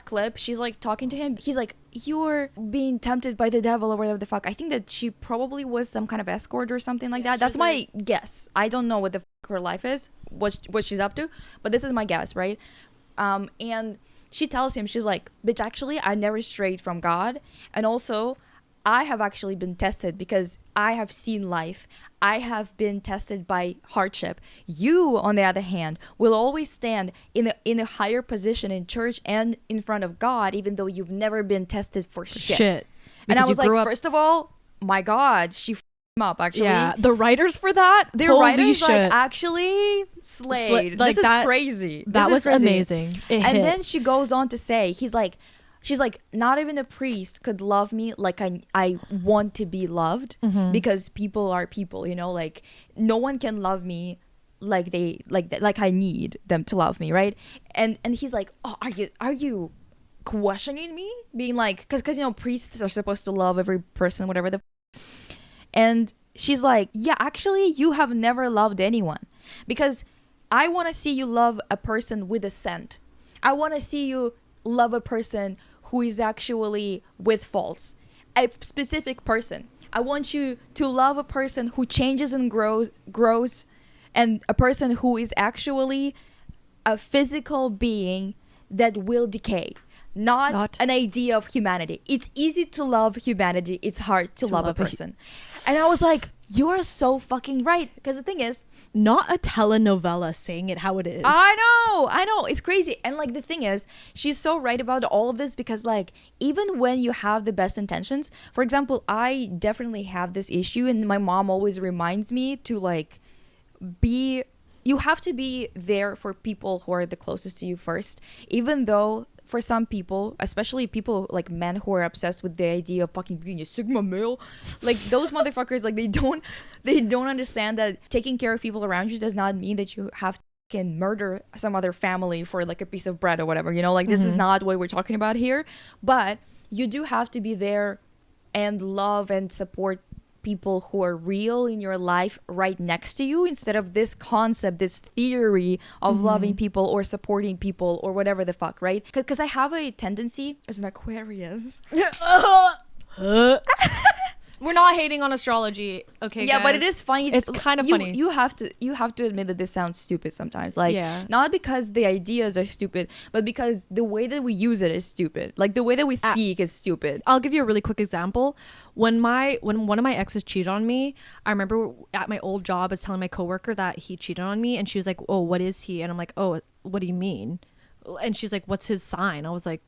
clip, she's like talking to him. He's like, you're being tempted by the devil or whatever the fuck. I think that she probably was some kind of escort or something like that. That's my guess. I don't know what the fuck her life is, what she's up to, but this is my guess, right? And she tells him, she's like, bitch, actually, I never strayed from God. And also, I have actually been tested because I have seen life. I have been tested by hardship. You, on the other hand, will always stand in a higher position in church and in front of God, even though you've never been tested for shit. And I was like, first of all, my God, she f***ed him up, actually. Yeah, the writers for that, the writers like actually slayed. Like, this is crazy. That was crazy. Amazing. And then she goes on to say, she's like, not even a priest could love me like I want to be loved, because people are people, you know, like no one can love me like I need them to love me, right? And he's like, oh, are you questioning me, being like, because you know, priests are supposed to love every person, whatever the and she's like, yeah, actually you have never loved anyone, because I want to see you love a person with a scent. I want to see you love a person who is actually with faults. A specific person. I want you to love a person who changes and grows, and a person who is actually a physical being that will decay. Not an idea of humanity. It's easy to love humanity. It's hard to love a person. And I was like, you are so fucking right. Because the thing is, not a telenovela saying it how it is. I know. It's crazy. And like the thing is, she's so right about all of this because like even when you have the best intentions, for example, I definitely have this issue and my mom always reminds me to like you have to be there for people who are the closest to you first, even though for some people, especially people like men who are obsessed with the idea of fucking being a sigma male, like those motherfuckers, like they don't understand that taking care of people around you does not mean that you have to can murder some other family for like a piece of bread or whatever, you know, like this is not what we're talking about here. But you do have to be there and love and support people who are real in your life right next to you, instead of this concept, this theory of loving people or supporting people or whatever the fuck, right? Because I have a tendency as an Aquarius. We're not hating on astrology, okay? Yeah, guys? But it is funny. It's kind of funny. You have to admit that this sounds stupid sometimes. Like, not because the ideas are stupid, but because the way that we use it is stupid. Like the way that we speak is stupid. I'll give you a really quick example. When one of my exes cheated on me, I remember at my old job, I was telling my coworker that he cheated on me, and she was like, "Oh, what is he?" And I'm like, "Oh, what do you mean?" And she's like, "What's his sign?" I was like,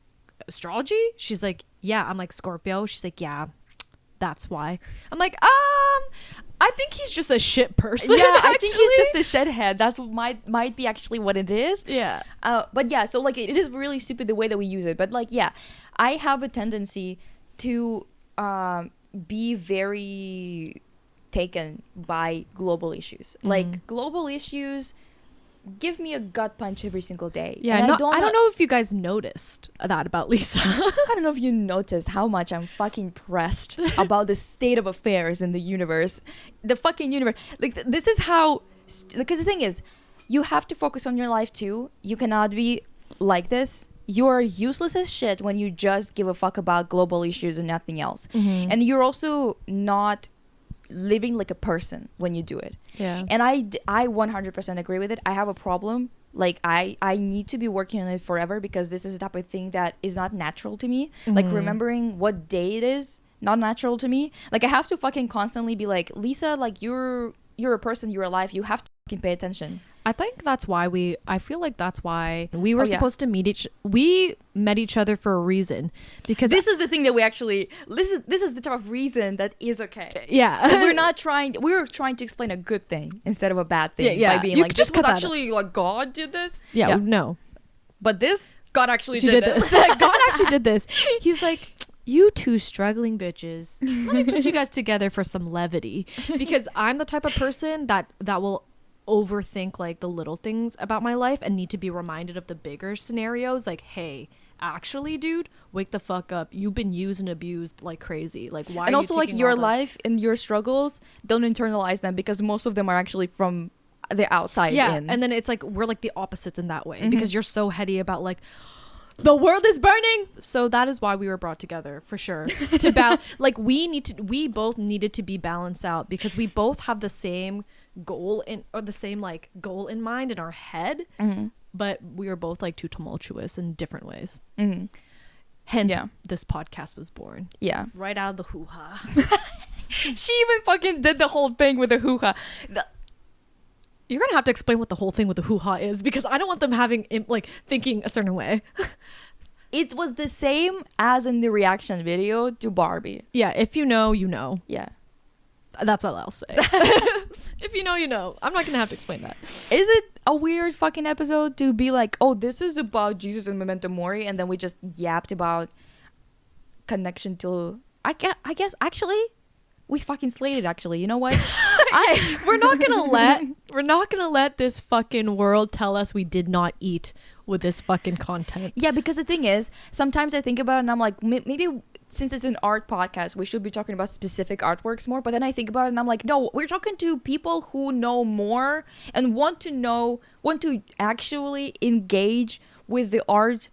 "Astrology?" She's like, "Yeah." I'm like, "Scorpio?" She's like, "Yeah. That's why." I'm like, I think he's just a shit person. Yeah, I think he's just a shithead. That's what might be actually what it is. Yeah. But yeah, so like it is really stupid the way that we use it. But like, yeah, I have a tendency to be very taken by global issues. Like global issues give me a gut punch every single day. Yeah, and I don't know if you guys noticed that about Lisa. I don't know if you noticed how much I'm fucking pressed about the state of affairs in the universe. The fucking universe. Like, this is how... Because the thing is, you have to focus on your life too. You cannot be like this. You're useless as shit when you just give a fuck about global issues and nothing else. And you're also not living like a person when you do it. Yeah. And I 100% agree with it. I have a problem. Like I need to be working on it forever, because this is the type of thing that is not natural to me. Like remembering what day it is, not natural to me. Like I have to fucking constantly be like, Lisa, like you're a person, you're alive, you have to fucking pay attention. I think that's why I feel like that's why we were supposed to we met each other for a reason, because this is the thing that we actually, this is the type of reason that is okay. Yeah. we're trying to explain a good thing instead of a bad thing. Yeah. By being You like, just this was actually like God did this. Yeah. No. But this, God actually did this. God actually did this. He's like, you two struggling bitches, let me put you guys together for some levity, because I'm the type of person that will overthink like the little things about my life and need to be reminded of the bigger scenarios. Like, hey, actually, dude, wake the fuck up. You've been used and abused like crazy. Like, why? And are also, you like, your life and your struggles, don't internalize them, because most of them are actually from the outside in. And then it's like we're like the opposites in that way, because you're so heady about like, the world is burning. So that is why we were brought together, for sure. To like we both needed to be balanced out, because we both have the same goal goal in mind in our head, but we were both like too tumultuous in different ways. Hence, this podcast was born. Yeah, right out of the hoo-ha. She even fucking did the whole thing with the hoo-ha. You're gonna have to explain what the whole thing with the hoo-ha is, because I don't want them having like thinking a certain way. It was the same as in the reaction video to Barbie. Yeah, if you know, you know. Yeah. That's all I'll say. If you know, you know. I'm not gonna have to explain that. Is it a weird fucking episode to be like, oh, this is about Jesus and Memento Mori, and then we just yapped about connection to... I guess actually we fucking slayed it. Actually, you know what? We're not gonna let this fucking world tell us we did not eat with this fucking content. Yeah, because the thing is, sometimes I think about it and I'm like, maybe since it's an art podcast, we should be talking about specific artworks more. But then I think about it and I'm like, no, we're talking to people who know more and want to actually engage with the art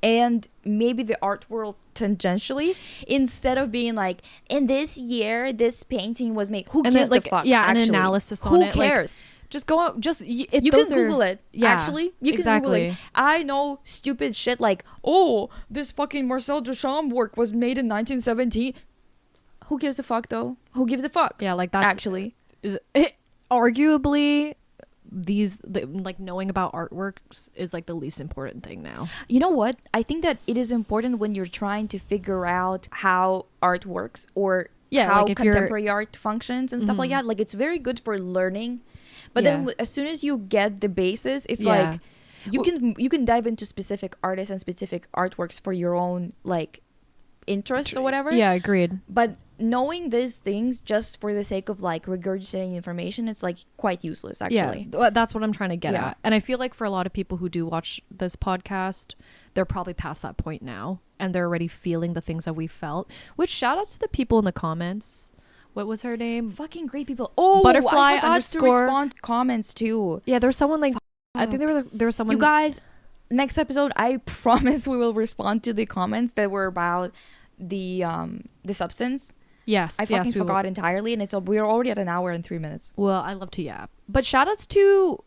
and maybe the art world tangentially, instead of being like, in this year this painting was made. Who gives a fuck? Yeah, actually? an analysis on who it. Who cares? Like, just go out. Just you can Google it. Yeah, actually, you can Google it. I know stupid shit like, oh, this fucking Marcel Duchamp work was made in 1917. Who gives a fuck though? Who gives a fuck? Yeah, like that's actually arguably like knowing about artworks is like the least important thing now. You know what? I think that it is important when you're trying to figure out how art works or how like contemporary art functions and stuff like that. Like, it's very good for learning. But then as soon as you get the basis, it's like you can dive into specific artists and specific artworks for your own like interest or whatever. Yeah, agreed. But knowing these things just for the sake of like regurgitating information, it's like quite useless actually. Yeah, that's what I'm trying to get at. And I feel like for a lot of people who do watch this podcast, they're probably past that point now and they're already feeling the things that we felt. Which shout outs to the people in the comments. What was her name? Fucking great people. Oh, Butterfly I forgot to respond comments too. Yeah, there was someone like I think there was someone. You guys, next episode I promise we will respond to the comments that were about the substance. Yes, I fucking forgot entirely, and we're already at 1 hour and 3 minutes. Well, I love to yap. But shout outs to,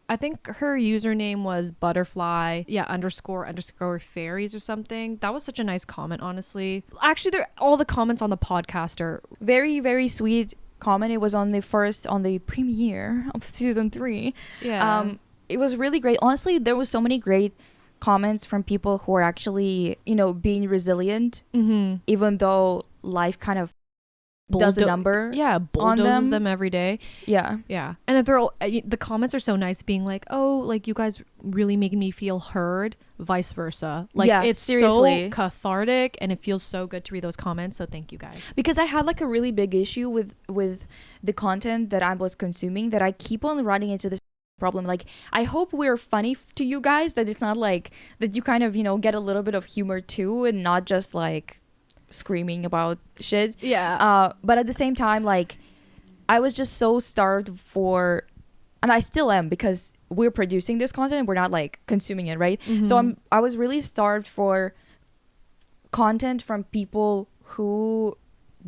I think her username was butterfly, _ fairies or something. That was such a nice comment, honestly. Actually, all the comments on the podcast are very, very sweet comment. It was on the premiere of season 3. Yeah. It was really great. Honestly, there was so many great comments from people who are actually, being resilient, even though life kind of does a number bulldozes them every day. Yeah And if they're all, the comments are so nice, being like, oh, like you guys really making me feel heard, vice versa. Like, it's seriously so cathartic and it feels so good to read those comments. So thank you guys, because I had like a really big issue with the content that I was consuming, that I keep on running into this problem. Like, I hope we're funny to you guys, that it's not like that you kind of get a little bit of humor too and not just like screaming about shit. But at the same time, like, I was just so starved for, and I still am, because we're producing this content, we're not like consuming it, right? So I was really starved for content from people who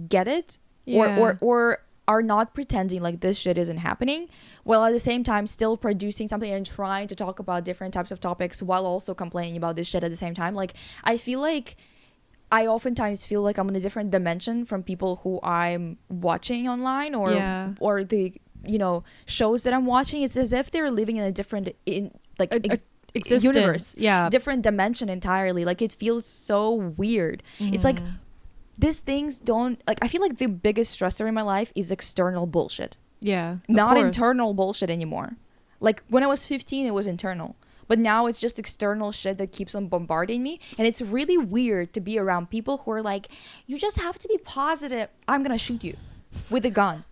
get it, or are not pretending like this shit isn't happening, while at the same time still producing something and trying to talk about different types of topics while also complaining about this shit at the same time. Like, I oftentimes feel like I'm in a different dimension from people who I'm watching online, or the shows that I'm watching. It's as if they're living in a different universe, different dimension entirely. Like, it feels so weird. It's like these things don't, like, I feel like the biggest stressor in my life is external bullshit. Not internal bullshit anymore. Like, when I was 15, it was internal. But now it's just external shit that keeps on bombarding me. And it's really weird to be around people who are like, you just have to be positive. I'm going to shoot you with a gun.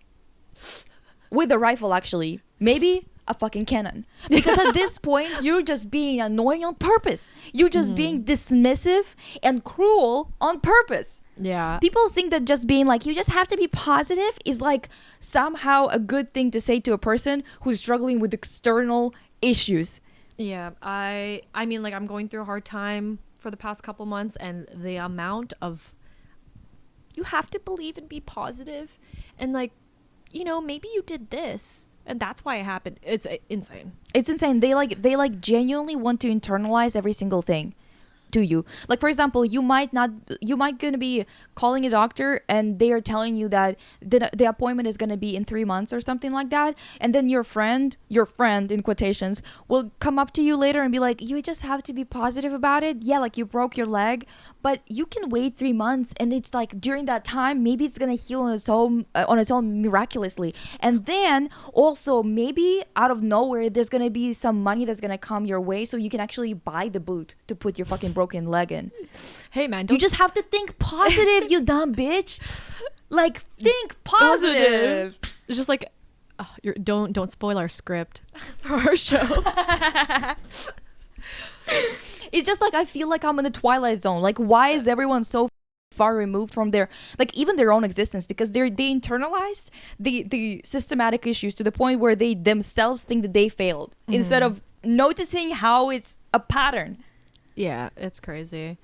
With a rifle, actually. Maybe a fucking cannon. Because at this point, you're just being annoying on purpose. You're just being dismissive and cruel on purpose. Yeah. People think that just being like, you just have to be positive is like somehow a good thing to say to a person who's struggling with external issues. Yeah, I mean, like, I'm going through a hard time for the past couple months, and the amount of, you have to believe and be positive, and like, maybe you did this and that's why it happened. It's insane. It's insane. They genuinely want to internalize every single thing to you. Like, for example, you might gonna be calling a doctor and they are telling you that the appointment is gonna be in 3 months or something like that, and then your friend in quotations will come up to you later and be like, you just have to be positive about it. Yeah, like, you broke your leg, but you can wait 3 months, and it's like during that time maybe it's gonna heal on its own miraculously, and then also maybe out of nowhere there's gonna be some money that's gonna come your way so you can actually buy the boot to put your fucking broken leg in. Hey man, you just have to think positive, you dumb bitch. Like, think positive. It's just like, don't spoil our script for our show. It's just like I feel like I'm in the Twilight Zone. Like, why is everyone so far removed from their, like, even their own existence? Because they internalized the systematic issues to the point where they themselves think that they failed instead of noticing how it's a pattern. Yeah, it's crazy.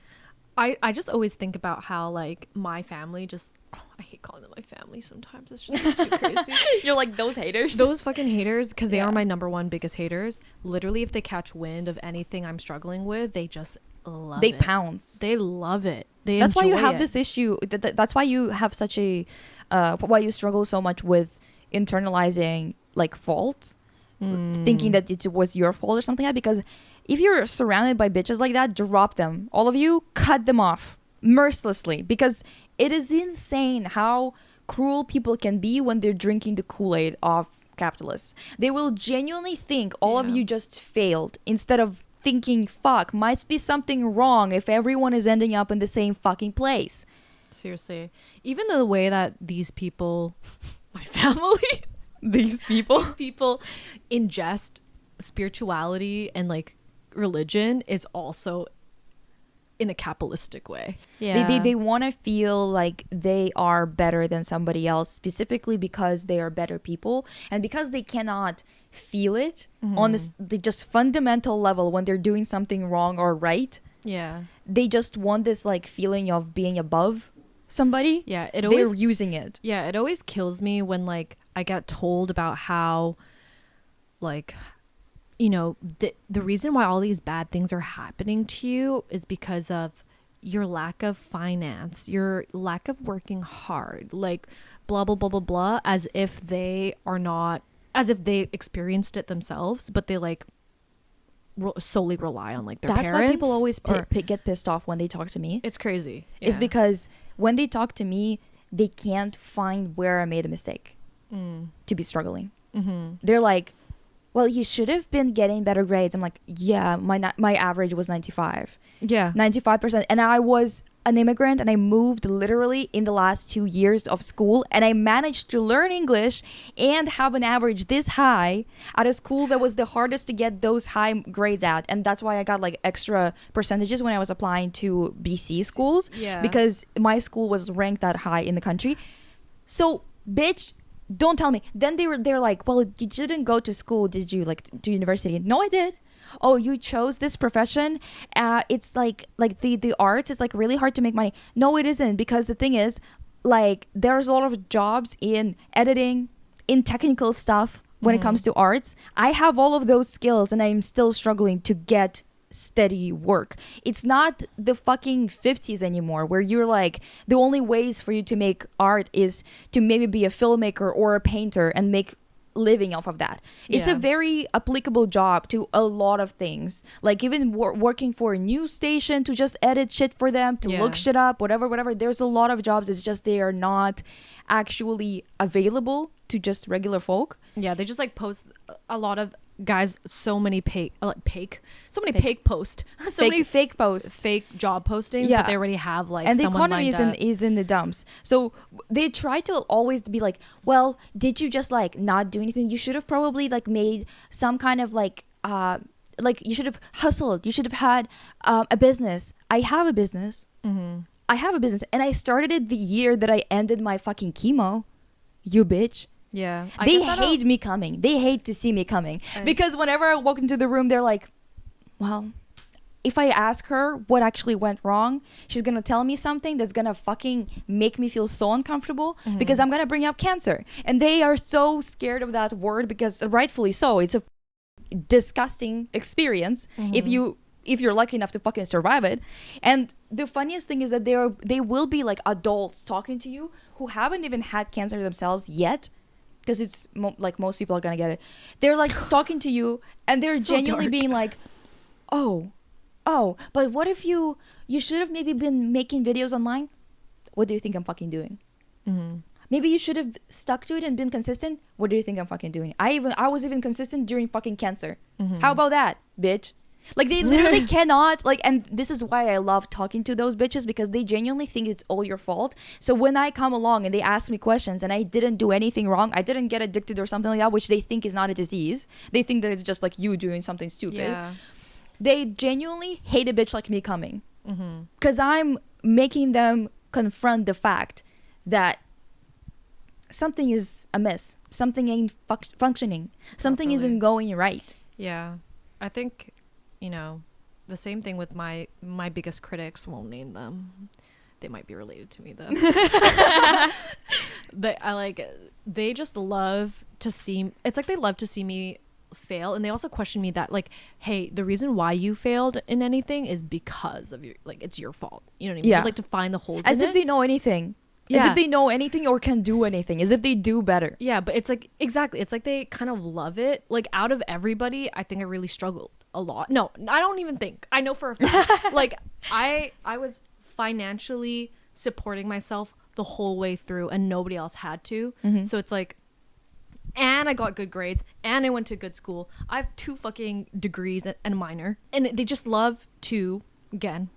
I just always think about how, like, my family just, I hate calling them my family sometimes. It's just too crazy. You're like, those haters? Those fucking haters, because they are my number one biggest haters. Literally, if they catch wind of anything I'm struggling with, they just love it. They pounce. They love it. That's why you have it. this issue. That's why you have such a, why you struggle so much with internalizing, like, fault. Thinking that it was your fault or something like that, because if you're surrounded by bitches like that, drop them. All of you, cut them off mercilessly, because it is insane how cruel people can be when they're drinking the Kool-Aid of capitalists. They will genuinely think all of you just failed, instead of thinking, fuck, might be something wrong if everyone is ending up in the same fucking place. Seriously. Even the way that these people, my family, these people ingest spirituality and, like, religion is also in a capitalistic way. Yeah, they want to feel like they are better than somebody else, specifically because they are better people, and because they cannot feel it on the just fundamental level when they're doing something wrong or right. Yeah, they just want this, like, feeling of being above somebody. Yeah, they're using it. Yeah, it always kills me when, like, I get told about how, like, you know, the reason why all these bad things are happening to you is because of your lack of finance, your lack of working hard, like, blah blah blah blah blah, as if they experienced it themselves, but they, like, solely rely on, like, their parents. That's why people always get pissed off when they talk to me. It's crazy. It's because when they talk to me, they can't find where I made a mistake to be struggling. They're like, well, you should have been getting better grades. I'm like, yeah, my average was 95. Yeah. 95%. And I was an immigrant, and I moved literally in the last 2 years of school, and I managed to learn English and have an average this high at a school that was the hardest to get those high grades at. And that's why I got, like, extra percentages when I was applying to BC schools, because my school was ranked that high in the country. So, bitch, don't tell me. Then they're like, well, you didn't go to school, did you? Like, to university? No, I did. Oh, you chose this profession. It's like the arts is, like, really hard to make money. No, it isn't, because the thing is, like, there's a lot of jobs in editing, in technical stuff when it comes to arts. I have all of those skills, and I'm still struggling to get steady work. It's not the fucking 50s anymore, where you're like, the only ways for you to make art is to maybe be a filmmaker or a painter and make living off of that. It's a very applicable job to a lot of things, like even working for a news station to just edit shit for them, to look shit up, whatever. There's a lot of jobs. It's just they are not actually available to just regular folk. Yeah, they just, like, post a lot of guys, so many fake posts, fake posts, fake job postings, but they already have, like, and the someone economy is in the dumps. So they try to always be like, well, did you just, like, not do anything? You should have probably, like, made some kind of, like you should have hustled. You should have had a business. I have a business. I have a business, and I started it the year that I ended my fucking chemo. You bitch. Yeah. They hate me coming. They hate to see me coming. Because whenever I walk into the room, they're like, well, if I ask her what actually went wrong, she's going to tell me something that's going to fucking make me feel so uncomfortable because I'm going to bring up cancer. And they are so scared of that word, because rightfully so. It's a disgusting experience if you're lucky enough to fucking survive it. And the funniest thing is that they will be, like, adults talking to you who haven't even had cancer themselves yet, because it's like most people are gonna get it. They're, like, talking to you, and they're so genuinely being like, oh, but what if you should have maybe been making videos online? What do you think I'm fucking doing? Maybe you should have stuck to it and been consistent. What do you think I'm fucking doing? I was even consistent during fucking cancer. How about that, bitch? Like, they literally cannot, like, and this is why I love talking to those bitches, because they genuinely think it's all your fault. So when I come along and they ask me questions and I didn't do anything wrong, I didn't get addicted or something like that, which they think is not a disease. They think that it's just, like, you doing something stupid. they genuinely hate a bitch like me coming. Because I'm making them confront the fact that something is amiss. Something ain't functioning. Something isn't going right. Yeah. I think, you know, the same thing with my biggest critics. Won't name them. They might be related to me though. They just love to see, it's like they love to see me fail, and they also question me that, like, hey, the reason why you failed in anything is because of your, like, it's your fault, you know what I mean? Yeah. They like to find the holes As in if it. they know anything. Yeah. As if they know anything or can do anything. As if they do better. Yeah, but it's like, exactly, it's like they kind of love it. Like, out of everybody, I think I really struggled a lot. No, I don't even think, I know for a fact. Like, I was financially supporting myself the whole way through, and nobody else had to. So it's like, and I got good grades, and I went to good school. I have 2 fucking degrees and a minor, and they just love to, again,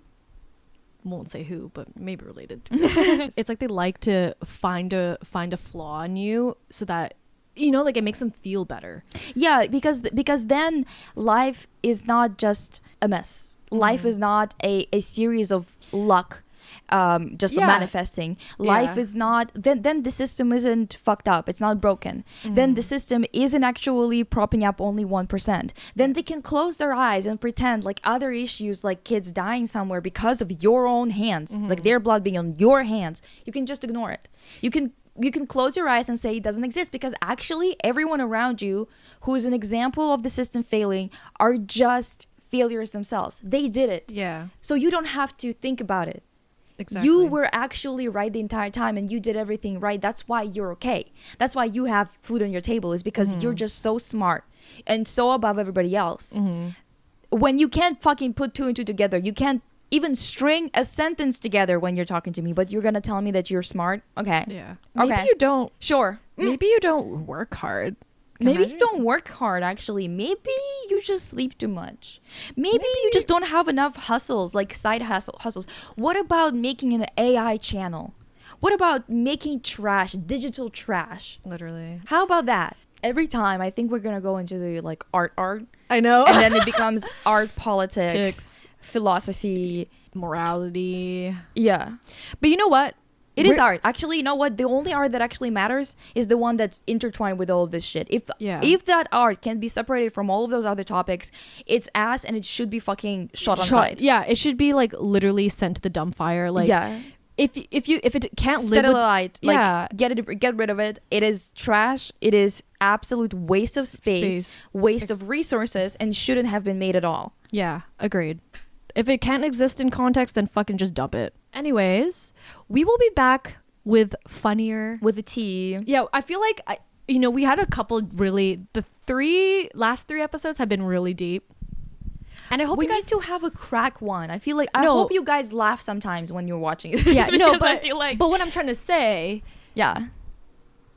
won't say who, but maybe related. It's like they like to find a flaw in you, so that, you know, like, it makes them feel better. Yeah, because then life is not just a mess. Life is not a series of luck. Just manifesting. Life is not, then the system isn't fucked up, it's not broken. Then the system isn't actually propping up only 1%. Then they can close their eyes and pretend like other issues, like kids dying somewhere because of your own hands, like their blood being on your hands, you can just ignore it. You can close your eyes and say it doesn't exist, because actually everyone around you who is an example of the system failing are just failures themselves. They did it. Yeah. So you don't have to think about it. Exactly. You were actually right the entire time, and you did everything right. That's why you're okay. That's why you have food on your table, is because you're just so smart and so above everybody else. When you can't fucking put 2 and 2 together, you can't even string a sentence together when you're talking to me, but you're gonna tell me that you're smart? Okay. Yeah. Okay. Maybe you don't. Sure. Maybe you don't work hard. Maybe you don't work hard, actually. Maybe you just sleep too much. Maybe you just don't have enough hustles, like side hustles. What about making an AI channel? What about making trash, digital trash? Literally. How about that? Every time, I think we're going to go into the, like, art. I know. And then it becomes art, politics, philosophy. Morality. Yeah. But you know what? It is art. Actually, you know what? The only art that actually matters is the one that's intertwined with all of this shit. If that art can be separated from all of those other topics, it's ass, and it should be fucking shot on sight. Yeah, it should be, like, literally sent to the dump fire. Like, yeah. If it can't live with, light, like, get rid of it. It is trash. It is absolute waste of space. Waste of resources, and shouldn't have been made at all. Yeah, agreed. If it can't exist in context, then fucking just dump it. Anyways, we will be back with funnier, with a T. Yeah, I feel like we had a couple really. The last three episodes have been really deep, and I hope we you guys need to have a crack one. I feel like I hope you guys laugh sometimes when you're watching it. Yeah, no, but I feel like, but what I'm trying to say,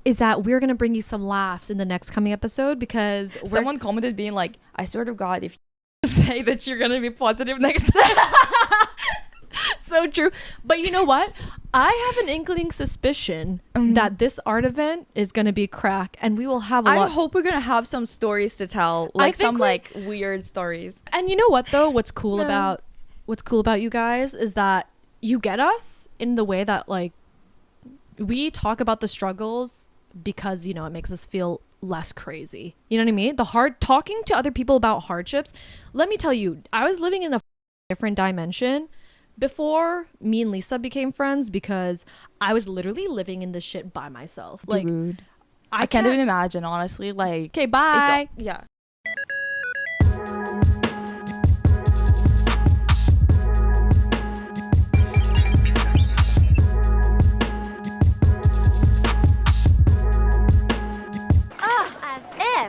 is that we're gonna bring you some laughs in the next coming episode, because someone commented being like, "I swear to God, if you say that you're gonna be positive next time." So true. But you know what? I have an inkling suspicion that this art event is going to be crack, and we will have a lot. I hope we're going to have some stories to tell, like some like weird stories. And you know what though? What's cool about you guys is that you get us in the way that, like, we talk about the struggles because, you know, it makes us feel less crazy. You know what I mean? Talking to other people about hardships. Let me tell you, I was living in a different dimension before me and Lisa became friends, because I was literally living in this shit by myself. Like, dude, I can't even imagine, honestly. Like, okay, bye. Yeah.